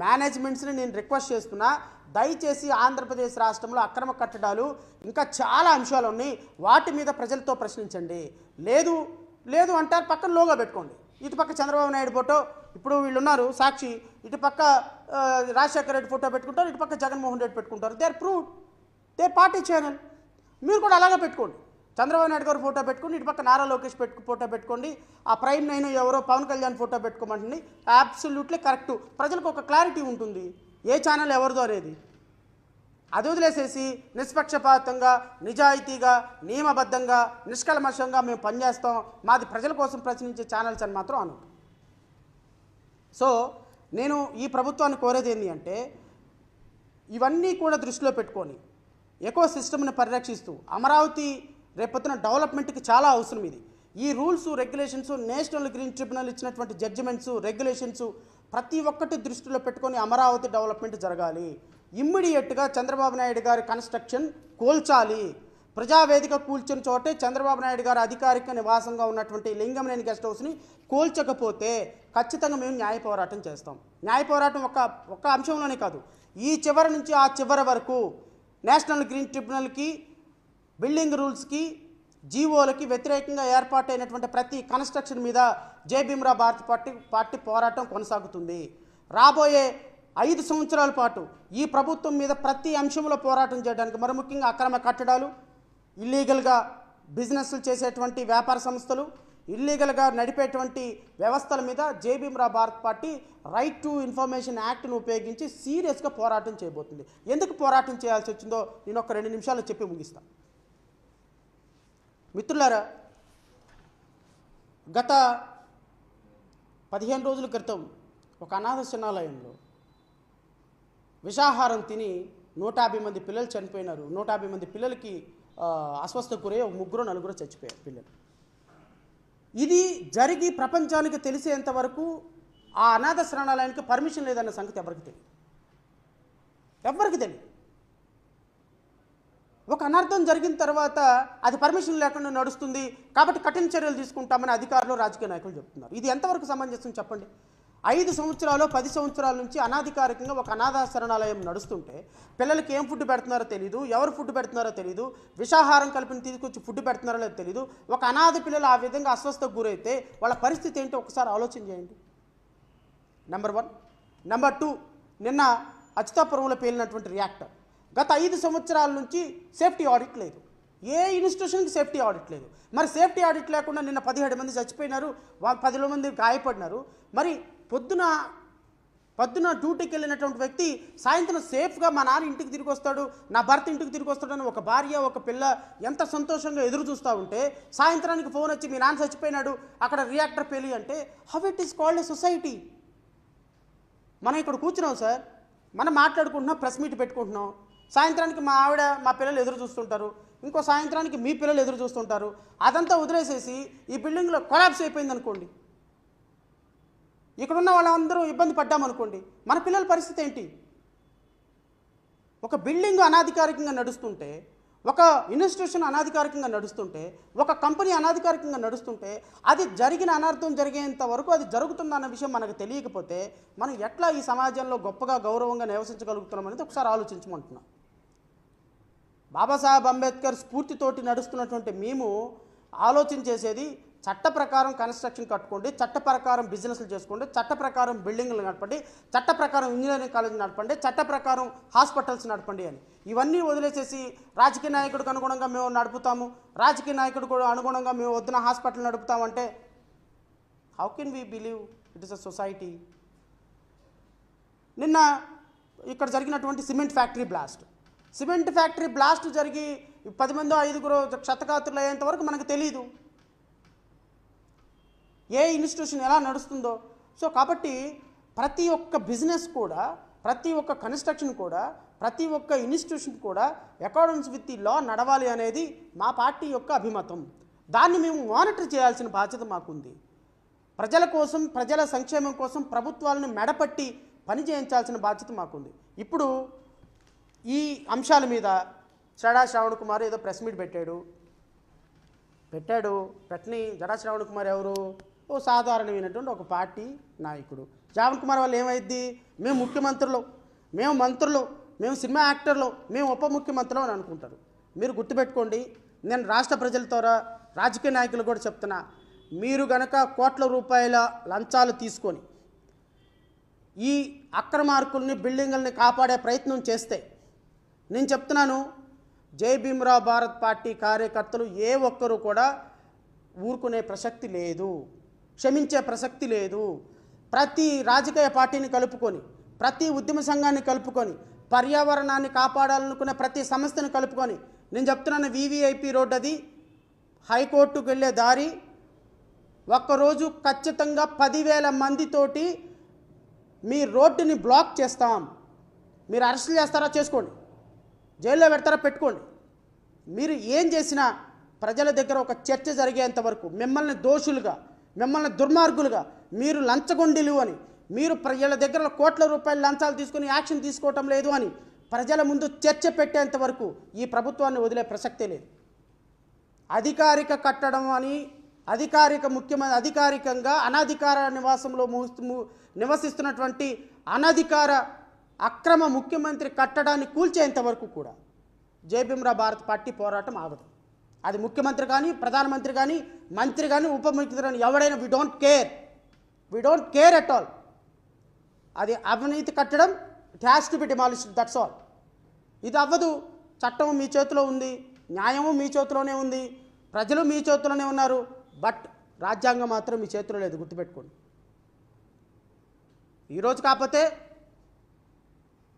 మేనేజ్మెంట్స్ని నేను రిక్వెస్ట్ చేస్తున్నా, దయచేసి ఆంధ్రప్రదేశ్ రాష్ట్రంలో అక్రమ కట్టడాలు ఇంకా చాలా అంశాలు ఉన్నాయి, వాటి మీద ప్రజలతో ప్రశ్నించండి. లేదు అంటారు, పక్కన లోగా పెట్టుకోండి. ఇటు పక్క చంద్రబాబు నాయుడు ఫోటో, ఇప్పుడు వీళ్ళు ఉన్నారు సాక్షి, ఇటు పక్క రాజశేఖర రెడ్డి ఫోటో పెట్టుకుంటారు, ఇటు పక్క జగన్మోహన్ రెడ్డి పెట్టుకుంటారు. They are proved, their party channel. మీరు కూడా అలాగే పెట్టుకోండి. చంద్రబాబు నాయుడు గారు ఫోటో పెట్టుకోండి, ఇటు పక్క నారా లోకేష్ ఫోటో పెట్టుకోండి, ఆ ప్రైమ్ 9 ఎవరో పవన్ కళ్యాణ్ ఫోటో పెట్టుకోమంటుంది. Absolutely correct. ప్రజలకు ఒక క్లారిటీ ఉంటుంది ఏ ఛానల్ ఎవరిదో అనేది. అది వదిలేసేసి నిష్పక్షపాతంగా, నిజాయితీగా, నియమబద్ధంగా, నిష్కల్మషంగా మేము పనిచేస్తాం, మాది ప్రజల కోసం ప్రశ్నించే ఛానల్స్ అని మాత్రం అను. సో నేను ఈ ప్రభుత్వాన్ని కోరేది ఏంటి అంటే, ఇవన్నీ కూడా దృష్టిలో పెట్టుకొని ఎకో సిస్టమ్ని పరిరక్షిస్తూ అమరావతి రేపొద్దున డెవలప్మెంట్కి చాలా అవసరం. ఈ rules, regulations, national Green tribunal ఇచ్చినటువంటి జడ్జిమెంట్స్, రెగ్యులేషన్స్ ప్రతి ఒక్కటి దృష్టిలో పెట్టుకొని అమరావతి డెవలప్మెంట్ జరగాలి. ఇమ్మీడియట్గా చంద్రబాబు నాయుడు గారి కన్స్ట్రక్షన్ కూల్చాలి. ప్రజావేదిక కూల్చిన చోటే చంద్రబాబు నాయుడు గారు అధికారిక నివాసంగా ఉన్నటువంటి లింగంనేని గెస్ట్ హౌస్ని కూల్చకపోతే ఖచ్చితంగా మేము న్యాయ పోరాటం చేస్తాం. న్యాయ పోరాటం ఒక్క అంశంలోనే కాదు, ఈ చివరి నుంచి ఆ చివరి వరకు నేషనల్ గ్రీన్ ట్రిబ్యునల్కి, బిల్డింగ్ రూల్స్కి, జీవోలకి వ్యతిరేకంగా ఏర్పాటైనటువంటి ప్రతి కన్స్ట్రక్షన్ మీద జై భీమ్రావ్ భారత్ పార్టీ పోరాటం కొనసాగుతుంది. రాబోయే 5 సంవత్సరాల పాటు ఈ ప్రభుత్వం మీద ప్రతి అంశంలో పోరాటం చేయడానికి, మరి ముఖ్యంగా అక్రమ కట్టడాలు, ఇల్లీగల్గా బిజినెస్లు చేసేటువంటి వ్యాపార సంస్థలు, ఇల్లీగల్గా నడిపేటువంటి వ్యవస్థల మీద Jai Bhimrao Bharat Party right to information యాక్ట్ను ఉపయోగించి సీరియస్గా పోరాటం చేయబోతుంది. ఎందుకు పోరాటం చేయాల్సి వచ్చిందో నేను ఒక 2 నిమిషాలు చెప్పి ముగిస్తాను. మిత్రులారా, గత 15 రోజుల క్రితం ఒక అనాథ శరణాలయంలో విషాహారం తిని 150 మంది పిల్లలు చనిపోయినారు. 150 మంది పిల్లలకి అస్వస్థకు గురై 3-4 చచ్చిపోయారు పిల్లలు. ఇది జరిగి ప్రపంచానికి తెలిసేంత వరకు ఆ అనాథ శరణాలయానికి పర్మిషన్ లేదన్న సంగతి ఎవరికి తెలియదు. ఒక అనర్థం జరిగిన తర్వాత అది పర్మిషన్ లేకుండా నడుస్తుంది కాబట్టి కఠిన చర్యలు తీసుకుంటామని అధికారులు, రాజకీయ నాయకులు చెప్తున్నారు. ఇది ఎంతవరకు సమంజసం చెప్పండి? 5 సంవత్సరాలు 10 సంవత్సరాల నుంచి అనాధికారికంగా ఒక అనాథ శరణాలయం నడుస్తుంటే పిల్లలకి ఏం ఫుడ్ పెడుతున్నారో తెలియదు, ఎవరు ఫుడ్ పెడుతున్నారో తెలియదు, విషాహారం కలిపిన తీసుకొచ్చి ఫుడ్ పెడుతున్నారో లేదో తెలియదు. ఒక అనాథ పిల్లలు ఆ విధంగా అస్వస్థకు గురైతే వాళ్ళ పరిస్థితి ఏంటో ఒకసారి ఆలోచన చేయండి. నెంబర్ 1. నెంబర్ 2, నిన్న అచ్యుతాపురంలో పేలినటువంటి రియాక్టర్. గత 5 సంవత్సరాల నుంచి సేఫ్టీ ఆడిట్ లేదు. ఏ ఇన్స్టిట్యూషన్కి సేఫ్టీ ఆడిట్ లేదు. మరి సేఫ్టీ ఆడిట్ లేకుండా నిన్న 17 మంది చచ్చిపోయినారు, 10 మంది గాయపడినారు. మరి పొద్దున డ్యూటీకి వెళ్ళినటువంటి వ్యక్తి సాయంత్రం సేఫ్గా మా నాన్న ఇంటికి తిరిగి వస్తాడు, నా భర్త ఇంటికి తిరిగి వస్తాడని ఒక భార్య, ఒక పిల్ల ఎంత సంతోషంగా ఎదురు చూస్తూ ఉంటే సాయంత్రానికి ఫోన్ వచ్చి మీ నాన్న చచ్చిపోయినాడు, అక్కడ రియాక్టర్ పేలి అంటే how it is called a society? మనం ఇక్కడ కూర్చున్నాం సార్, మనం మాట్లాడుకుంటున్నాం, ప్రెస్ మీట్ పెట్టుకుంటున్నాం. సాయంత్రానికి మా ఆవిడ, మా పిల్లలు ఎదురు చూస్తుంటారు, ఇంకో సాయంత్రానికి మీ పిల్లలు ఎదురు చూస్తుంటారు. అదంతా వదిలేసేసి ఈ బిల్డింగ్లో కొలాప్స్ అయిపోయింది అనుకోండి, ఇక్కడున్న వాళ్ళందరూ ఇబ్బంది పడ్డామనుకోండి, మన పిల్లల పరిస్థితి ఏంటి? ఒక బిల్డింగ్ అనాధికారికంగా నడుస్తుంటే, ఒక ఇన్స్టిట్యూషన్ అనాధికారికంగా నడుస్తుంటే, ఒక కంపెనీ అనాధికారికంగా నడుస్తుంటే అది జరిగిన అనర్థం జరిగేంత వరకు అది జరుగుతుందన్న విషయం మనకు తెలియకపోతే మనం ఎట్లా ఈ సమాజంలో గొప్పగా గౌరవంగా నివసించగలుగుతున్నాం అనేది ఒకసారి ఆలోచించమంటున్నాం. బాబాసాహెబ్ అంబేద్కర్ స్ఫూర్తితోటి నడుస్తున్నటువంటి మేము ఆలోచన చేసేది చట్ట ప్రకారం కన్స్ట్రక్షన్ కట్టుకోండి, చట్ట ప్రకారం బిజినెస్లు చేసుకోండి, చట్ట ప్రకారం బిల్డింగ్లు నడపండి, చట్ట ప్రకారం ఇంజనీరింగ్ కాలేజ్ నడపండి, చట్ట ప్రకారం హాస్పిటల్స్ నడపండి అని. ఇవన్నీ వదిలేసేసి రాజకీయ నాయకుడికి అనుగుణంగా మేము నడుపుతాము, రాజకీయ నాయకుడికి అనుగుణంగా మేము వద్దున హాస్పిటల్ నడుపుతామంటే how can we believe it is a society? నిన్న ఇక్కడ జరిగినటువంటి సిమెంట్ ఫ్యాక్టరీ బ్లాస్ట్ జరిగి 10 మందో 5గురో క్షతగాత్రులు అయ్యేంత వరకు మనకు తెలియదు ఏ ఇన్స్టిట్యూషన్ ఎలా నడుస్తుందో. సో కాబట్టి ప్రతి ఒక్క బిజినెస్ కూడా, ప్రతి ఒక్క కన్స్ట్రక్షన్ కూడా, ప్రతి ఒక్క ఇన్స్టిట్యూషన్ కూడా అకార్డెన్స్ విత్ ది లా నడవాలి అనేది మా పార్టీ యొక్క అభిమతం. దాన్ని మేము మానిటర్ చేయాల్సిన బాధ్యత మాకుంది. ప్రజల కోసం, ప్రజల సంక్షేమం కోసం ప్రభుత్వాలను మెడపట్టి పని చేయించాల్సిన బాధ్యత మాకుంది. ఇప్పుడు ఈ అంశాల మీద జడా శ్రావణ్ కుమార్ ఏదో ప్రెస్ మీట్ పెట్టని జడా శ్రావణ్ కుమార్ ఎవరు? ఓ సాధారణమైనటువంటి ఒక పార్టీ నాయకుడు. శ్రావణ్ కుమార్ వాళ్ళు ఏమైద్ది? మేము ముఖ్యమంత్రులు, మేము మంత్రులు, మేము సినిమా యాక్టర్లు, మేము ఉప ముఖ్యమంత్రులు అని అనుకుంటారు. మీరు గుర్తుపెట్టుకోండి, నేను రాష్ట్ర ప్రజలతో, రాజకీయ నాయకులు కూడా చెప్తున్నా, మీరు గనక కోట్ల రూపాయల లంచాలు తీసుకొని ఈ అక్రమార్కుల్ని, బిల్డింగుల్ని కాపాడే ప్రయత్నం చేస్తే నేను చెప్తున్నాను, జై భీమ్రావ్ భారత్ పార్టీ కార్యకర్తలు ఏ ఒక్కరూ కూడా ఊరుకునే ప్రసక్తి లేదు, క్షమించే ప్రసక్తి లేదు. ప్రతి రాజకీయ పార్టీని కలుపుకొని, ప్రతి ఉద్యమ సంఘాన్ని కలుపుకొని, పర్యావరణాన్ని కాపాడాలనుకునే ప్రతి సంస్థను కలుపుకొని నేను చెప్తున్నాను, వివిఐపి రోడ్ అది హైకోర్టుకు వెళ్ళే దారి. ఒక్కరోజు ఖచ్చితంగా 10,000 మందితోటి మీ రోడ్డుని బ్లాక్ చేస్తాం. మీరు అరెస్ట్ చేస్తారా చేసుకోండి, జైల్లో పెడతారా పెట్టుకోండి. మీరు ఏం చేసినా ప్రజల దగ్గర ఒక చర్చ జరిగేంత వరకు మిమ్మల్ని దోషులుగా, మిమ్మల్ని దుర్మార్గులుగా, మీరు లంచగొండిలు అని, మీరు ప్రజల దగ్గర కోట్ల రూపాయల లంచాలు తీసుకొని యాక్షన్ తీసుకోవటం లేదు అని ప్రజల ముందు చర్చ పెట్టేంత వరకు ఈ ప్రభుత్వాన్ని వదిలే ప్రసక్తే లేదు. అధికారిక కట్టడం అని, అధికారికంగా అనధికార నివాసంలో నివసిస్తున్నటువంటి అనధికార అక్రమ ముఖ్యమంత్రి కట్టడాన్ని కూల్చేంత వరకు కూడా జై భీమ్రావ్ భారత్ పార్టీ పోరాటం ఆగదు. అది ముఖ్యమంత్రి కానీ, ప్రధానమంత్రి కానీ, మంత్రి కానీ, ఉప ముఖ్యమంత్రి కానీ ఎవడైనా we don't care at all. అది అవినీతి కట్టడం, it has to be demolished, that's all. ఇది అవ్వదు. చట్టం మీ చేతిలో ఉంది, న్యాయము మీ చేతిలోనే ఉంది, ప్రజలు మీ చేతిలోనే ఉన్నారు. బట్ రాజ్యాంగం మాత్రం మీ చేతిలో లేదు, గుర్తుపెట్టుకోండి. ఈరోజు కాకపోతే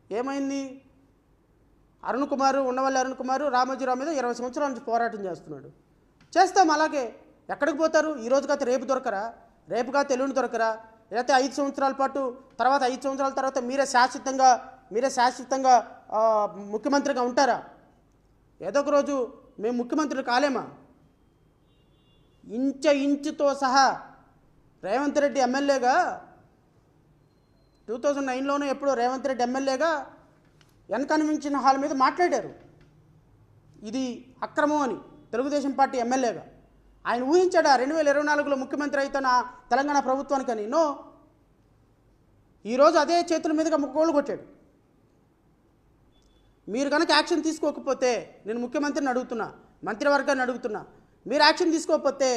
ఏమైంది, అరుణ్ కుమార్, ఉండవల్లి అరుణ్ కుమార్ రామోజీరావు మీద 20 సంవత్సరాల నుంచి పోరాటం చేస్తున్నాడు. చేస్తాం అలాగే. ఎక్కడికి పోతారు? ఈరోజు కాకపోతే రేపు దొరకరా? రేపు కాకపోతే ఎల్లుండి దొరకరా? లేకపోతే 5 సంవత్సరాల పాటు తర్వాత 5 సంవత్సరాల తర్వాత మీరే శాశ్వతంగా ముఖ్యమంత్రిగా ఉంటారా? ఏదో ఒక రోజు మేము ముఖ్యమంత్రులు కాలేమా? ఇంచుతో సహా రేవంత్ రెడ్డి ఎమ్మెల్యేగా 2009లోనే ఎప్పుడో రేవంత్ రెడ్డి ఎమ్మెల్యేగా కన్వెన్షన్ హాల్ మీద మాట్లాడారు ఇది అక్రమం అని, తెలుగుదేశం పార్టీ ఎమ్మెల్యేగా. ఆయన ఊహించాడా 2024లో ముఖ్యమంత్రి అవుతానా తెలంగాణ ప్రభుత్వానికని? నో. ఈరోజు అదే చేతుల మీదుగా ముక్కోళ్ళు కొట్టాడు. మీరు కనుక యాక్షన్ తీసుకోకపోతే, నేను ముఖ్యమంత్రిని అడుగుతున్నా, మంత్రివర్గాన్ని అడుగుతున్నా, మీరు యాక్షన్ తీసుకోకపోతే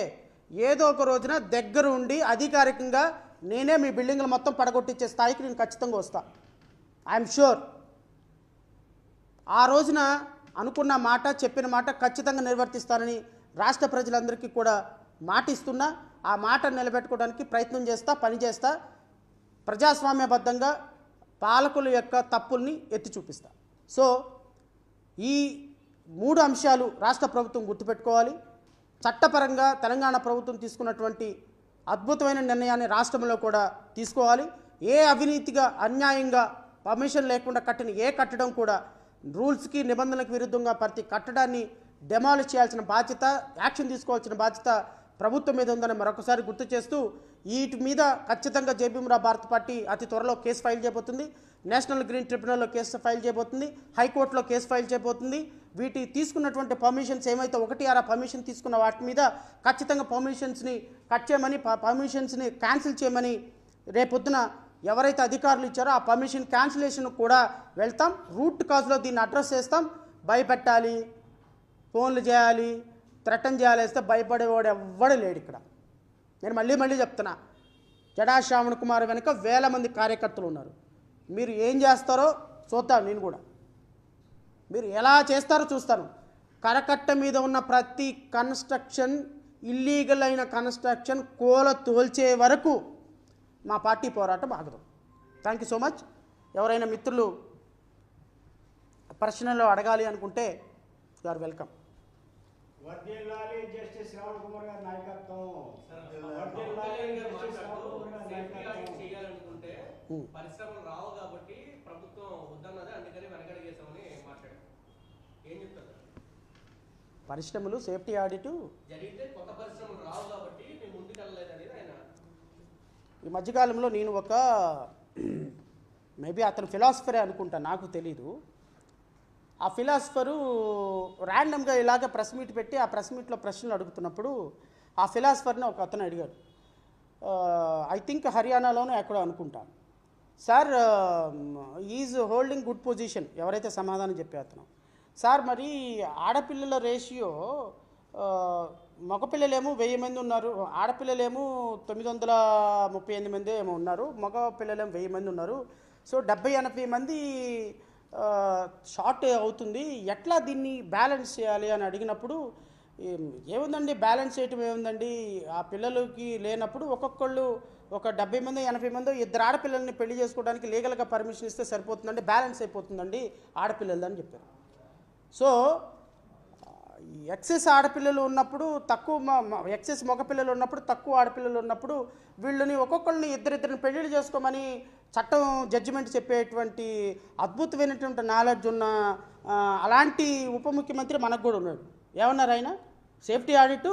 ఏదో ఒక రోజున దగ్గర ఉండి అధికారికంగా నేనే మీ బిల్డింగ్లు మొత్తం పడగొట్టించే స్థాయికి నేను ఖచ్చితంగా వస్తా. I'm sure. ఆ రోజున అనుకున్న మాట, చెప్పిన మాట ఖచ్చితంగా నిర్వర్తిస్తానని రాష్ట్ర ప్రజలందరికీ కూడా మాటిస్తున్నా. ఆ మాట నిలబెట్టుకోవడానికి ప్రయత్నం చేస్తా, పనిచేస్తా. ప్రజాస్వామ్యబద్ధంగా పాలకుల యొక్క తప్పుల్ని ఎత్తి చూపిస్తా. సో ఈ 3 అంశాలు రాష్ట్ర ప్రభుత్వం గుర్తుపెట్టుకోవాలి. చట్టపరంగా తెలంగాణ ప్రభుత్వం తీసుకున్నటువంటి అద్భుతమైన నిర్ణయాన్ని రాష్ట్రంలో కూడా తీసుకోవాలి. ఏ అవినీతిగా, అన్యాయంగా, పర్మిషన్ లేకుండా కట్టిన ఏ కట్టడం కూడా రూల్స్కి, నిబంధనలకు విరుద్ధంగా ప్రతి కట్టడాన్ని డెమాలిష్ చేయాల్సిన బాధ్యత, యాక్షన్ తీసుకోవాల్సిన బాధ్యత ప్రభుత్వం మీద ఉందని మరొకసారి గుర్తు చేస్తూ, వీటి మీద ఖచ్చితంగా జేబీఎంరావు భారత్ పార్టీ అతి త్వరలో కేసు ఫైల్ చేయబోతుంది. నేషనల్ గ్రీన్ ట్రిబ్యునల్లో కేసు ఫైల్ చేయబోతుంది. హైకోర్టులో కేసు ఫైల్ చేయబోతుంది. వీటి తీసుకున్నటువంటి పర్మిషన్స్ ఏమైతే 1/6 పర్మిషన్ తీసుకున్న వాటి మీద ఖచ్చితంగా పర్మిషన్స్ని కట్ చేయమని, పర్మిషన్స్ని క్యాన్సిల్ చేయమని రేపొద్దున ఎవరైతే అధికారులు ఇచ్చారో ఆ పర్మిషన్ క్యాన్సిలేషన్ కూడా వెళ్తాం. రూట్ కాజ్లో దీన్ని అడ్రస్ చేస్తాం. భయపెట్టాలి, ఫోన్లు చేయాలి, థ్రెటన్ చేయాలి వేస్తే భయపడేవాడు ఎవ్వడు లేడు ఇక్కడ. నేను మళ్ళీ చెప్తున్నా, జడా శ్రావణ్ కుమార్ వెనుక వేల మంది కార్యకర్తలు ఉన్నారు. మీరు ఏం చేస్తారో చూద్దాం. నేను కూడా మీరు ఎలా చేస్తారో చూస్తాను. కరకట్ట మీద ఉన్న ప్రతి కన్స్ట్రక్షన్, ఇల్లీగల్ అయిన కన్స్ట్రక్షన్ తోల్చే వరకు మా పార్టీ పోరాటం ఆగదు. Thank you so much. ఎవరైనా మిత్రులు ప్రశ్నలు అడగాలి అనుకుంటే యు ఆర్ వెల్కమ్. వర్ధిల్లాలి జస్టిస్ శ్రావణ్ కుమార్ గారి నాయకత్వం. చేయాలనుకుంటే పరిశ్రమలు రావు కాబట్టి ప్రభుత్వం వద్దన్నది, అందుకని వెనకడిగేసామని మాట్లాడారు. ఏం చెప్తారు? పరిశ్రమలు సేఫ్టీ ఆడిట్ జరిగితే కొత్త పరిశ్రమలు రావు కాబట్టి మేము ముందుకెళ్ళలేదు అనేది ఆయన. ఈ మధ్యకాలంలో నేను ఒక మేబీ అతను ఫిలాసఫరే అనుకుంటా, నాకు తెలీదు. ఆ ఫిలాసఫరు ర్యాండమ్గా ఇలాగ ప్రెస్ మీట్ పెట్టి ఆ ప్రెస్ మీట్లో ప్రశ్నలు అడుగుతున్నప్పుడు ఆ ఫిలాసఫర్ని ఒక అతను అడిగాడు. ఐ థింక్ హర్యానాలోనే ఎక్కడో అనుకుంటాను. Sir, is holding good position, ఎవరైతే సమాధానం చెప్పే అతను. సార్, మరి ఆడపిల్లల రేషియో మగపిల్లలేమో 1000 మంది ఉన్నారు, ఆడపిల్లలేమో 938 మంది ఏమో ఉన్నారు, మగ పిల్లలేమో 1000 మంది ఉన్నారు. సో 70-80 మంది షార్ట్ అవుతుంది, ఎట్లా దీన్ని బ్యాలెన్స్ చేయాలి అని అడిగినప్పుడు, ఏముందండి బ్యాలెన్స్ చేయటం ఏముందండి, ఆ పిల్లలకి లేనప్పుడు ఒక్కొక్కళ్ళు ఒక 70 మంది 80 మంది 2 ఆడపిల్లల్ని పెళ్లి చేసుకోవడానికి లీగల్గా పర్మిషన్ ఇస్తే సరిపోతుందండి, బ్యాలెన్స్ అయిపోతుందండి ఆడపిల్లలని చెప్పారు. సో ఎక్సెస్ ఆడపిల్లలు ఉన్నప్పుడు తక్కువ, ఎక్సెస్ మగపిల్లలు ఉన్నప్పుడు తక్కువ ఆడపిల్లలు ఉన్నప్పుడు వీళ్ళని ఒక్కొక్కరిని ఇద్దరిని పెళ్లిళ్ళు చేసుకోమని చట్టం జడ్జిమెంట్ చెప్పేటువంటి అద్భుతమైనటువంటి నాలెడ్జ్ ఉన్న అలాంటి ఉప ముఖ్యమంత్రి మనకు కూడా ఉన్నాడు. ఏమన్నారు ఆయన? సేఫ్టీ ఆడిట్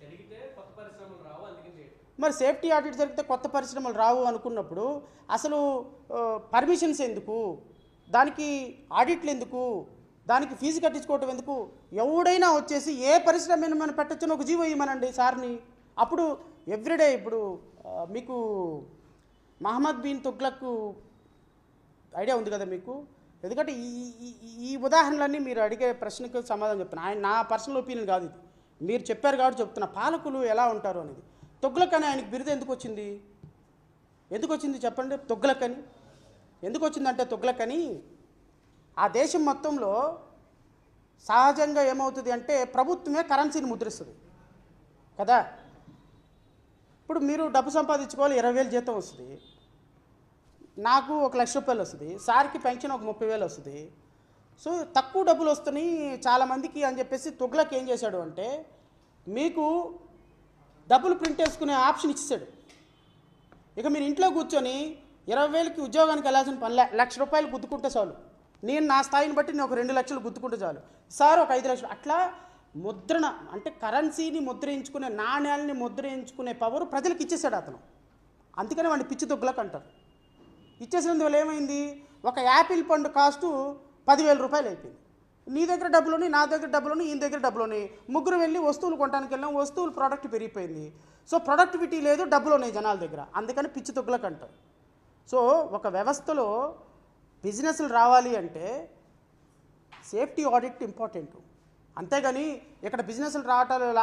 జరిగితే కొత్త పరిశ్రమలు రావు, అందుకని. మరి సేఫ్టీ ఆడిట్ జరిగితే కొత్త పరిశ్రమలు రావు అనుకున్నప్పుడు అసలు పర్మిషన్స్ ఎందుకు, దానికి ఆడిట్లు ఎందుకు, దానికి ఫీజు కట్టించుకోవటం ఎందుకు? ఎవడైనా వచ్చేసి ఏ పరిశ్రమ మనం పెట్టచ్చని ఒక జీవో ఇవ్వమనండి సార్ని. అప్పుడు ఎవ్రీడే ఇప్పుడు మీకు మహమ్మద్ బిన్ తుగ్లక్ ఐడియా ఉంది కదా మీకు, ఎందుకంటే ఈ ఉదాహరణలన్నీ మీరు అడిగే ప్రశ్నకు సమాధానం చెప్తున్నా. ఆయన నా పర్సనల్ ఒపీనియన్ కాదు ఇది, మీరు చెప్పారు కాబట్టి చెప్తున్నా. పాలకులు ఎలా ఉంటారు అనేది. తుగ్లక్ అని ఆయనకి బిరుదు ఎందుకు వచ్చింది? ఎందుకు వచ్చింది చెప్పండి? తుగ్లక్ అని ఎందుకు వచ్చిందంటే, తుగ్లక్ అని ఆ దేశం మొత్తంలో సహజంగా ఏమవుతుంది అంటే ప్రభుత్వమే కరెన్సీని ముద్రిస్తుంది కదా. ఇప్పుడు మీరు డబ్బు సంపాదించుకోవాలి, 20,000 జీతం వస్తుంది, నాకు 1,00,000 రూపాయలు వస్తుంది, సార్కి పెన్షన్ ఒక 30,000 వస్తుంది. సో తక్కువ డబ్బులు వస్తున్నాయి చాలామందికి అని చెప్పేసి తుగ్లక్ ఏం చేశాడు అంటే మీకు డబ్బులు ప్రింట్ వేసుకునే ఆప్షన్ ఇచ్చేసాడు. ఇక మీరు ఇంట్లో కూర్చొని 20,000కి ఉద్యోగానికి వెళ్ళాల్సిన పని, 1,00,000 రూపాయలు గుద్దుకుంటే చాలు, నేను నా స్థాయిని బట్టి నేను ఒక 2 లక్షలు గుద్దుకుంటే చాలు, సార్ ఒక 5 లక్షలు, అట్లా ముద్రణ అంటే కరెన్సీని ముద్రించుకునే, నాణ్యాలని ముద్రించుకునే పవర్ ప్రజలకు ఇచ్చేసాడు అతను. అందుకని వాడిని పిచ్చి తుగ్లక్ అంటారు. ఇచ్చేసినందువల్ల ఏమైంది, ఒక యాపిల్ పండు కాస్టు 10,000 రూపాయలు అయిపోయింది. నీ దగ్గర డబ్బులోని, నా దగ్గర డబ్బులోని, ఈయన దగ్గర డబ్బులోని, ముగ్గురు వెళ్ళి వస్తువులు కొనడానికి వెళ్ళాం, వస్తువులు ప్రోడక్ట్ పెరిగిపోయింది. సో ప్రొడక్టివిటీ లేదు, డబ్బులు ఉన్నాయి జనాల దగ్గర, అందుకని పిచ్చి తుగ్లక్ అంటారు. సో ఒక వ్యవస్థలో బిజినెస్లు రావాలి అంటే సేఫ్టీ ఆడిట్ ఇంపార్టెంట్. అంతేగాని ఇక్కడ బిజినెస్లు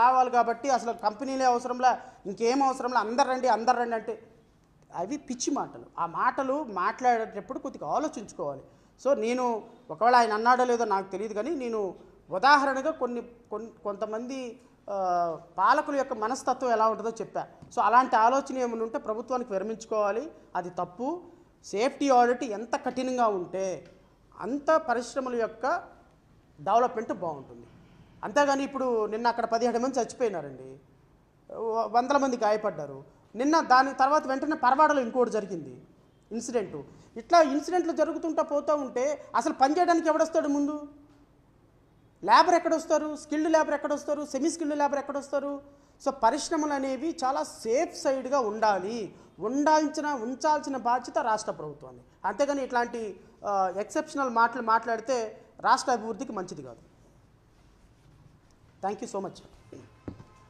రావాలి కాబట్టి అసలు కంపెనీలే అవసరంలా, ఇంకేం అవసరంలా, అందరు రండి అంటే అవి పిచ్చి మాటలు. ఆ మాటలు మాట్లాడేటప్పుడు కొద్దిగా ఆలోచించుకోవాలి. సో నేను ఒకవేళ ఆయన అన్నాడో లేదో నాకు తెలియదు, కానీ నేను ఉదాహరణగా కొంతమంది పాలకుల యొక్క మనస్తత్వం ఎలా ఉంటుందో చెప్పా. సో అలాంటి ఆలోచన ఏమైనా ఉంటే ప్రభుత్వానికి విరమించుకోవాలి, అది తప్పు. సేఫ్టీ ఆడిట్ ఎంత కఠినంగా ఉంటే అంత పరిశ్రమల యొక్క డెవలప్మెంట్ బాగుంటుంది. అంతేగాని ఇప్పుడు నిన్న అక్కడ 17 మంది చచ్చిపోయినారండి, 100 మంది గాయపడ్డారు. నిన్న దాని తర్వాత వెంటనే పరవాడలో ఇంకోటి జరిగింది ఇన్సిడెంటు. ఇట్లా ఇన్సిడెంట్లు జరుగుతుంటా పోతూ ఉంటే అసలు పనిచేయడానికి ఎవడొస్తాడు ముందు? లేబర్ ఎక్కడొస్తారు? స్కిల్డ్ లేబర్ ఎక్కడొస్తారు? సెమీ స్కిల్డ్ లేబర్ ఎక్కడొస్తారు? సో పరిశ్రమలు అనేవి చాలా సేఫ్ సైడ్గా ఉండాలి, ఉంచాల్సిన బాధ్యత రాష్ట్ర ప్రభుత్వాన్ని. అంతేగాని ఇట్లాంటి ఎక్సెప్షనల్ మాటలు మాట్లాడితే రాష్ట్ర అభివృద్ధికి మంచిది కాదు. Thank you so much.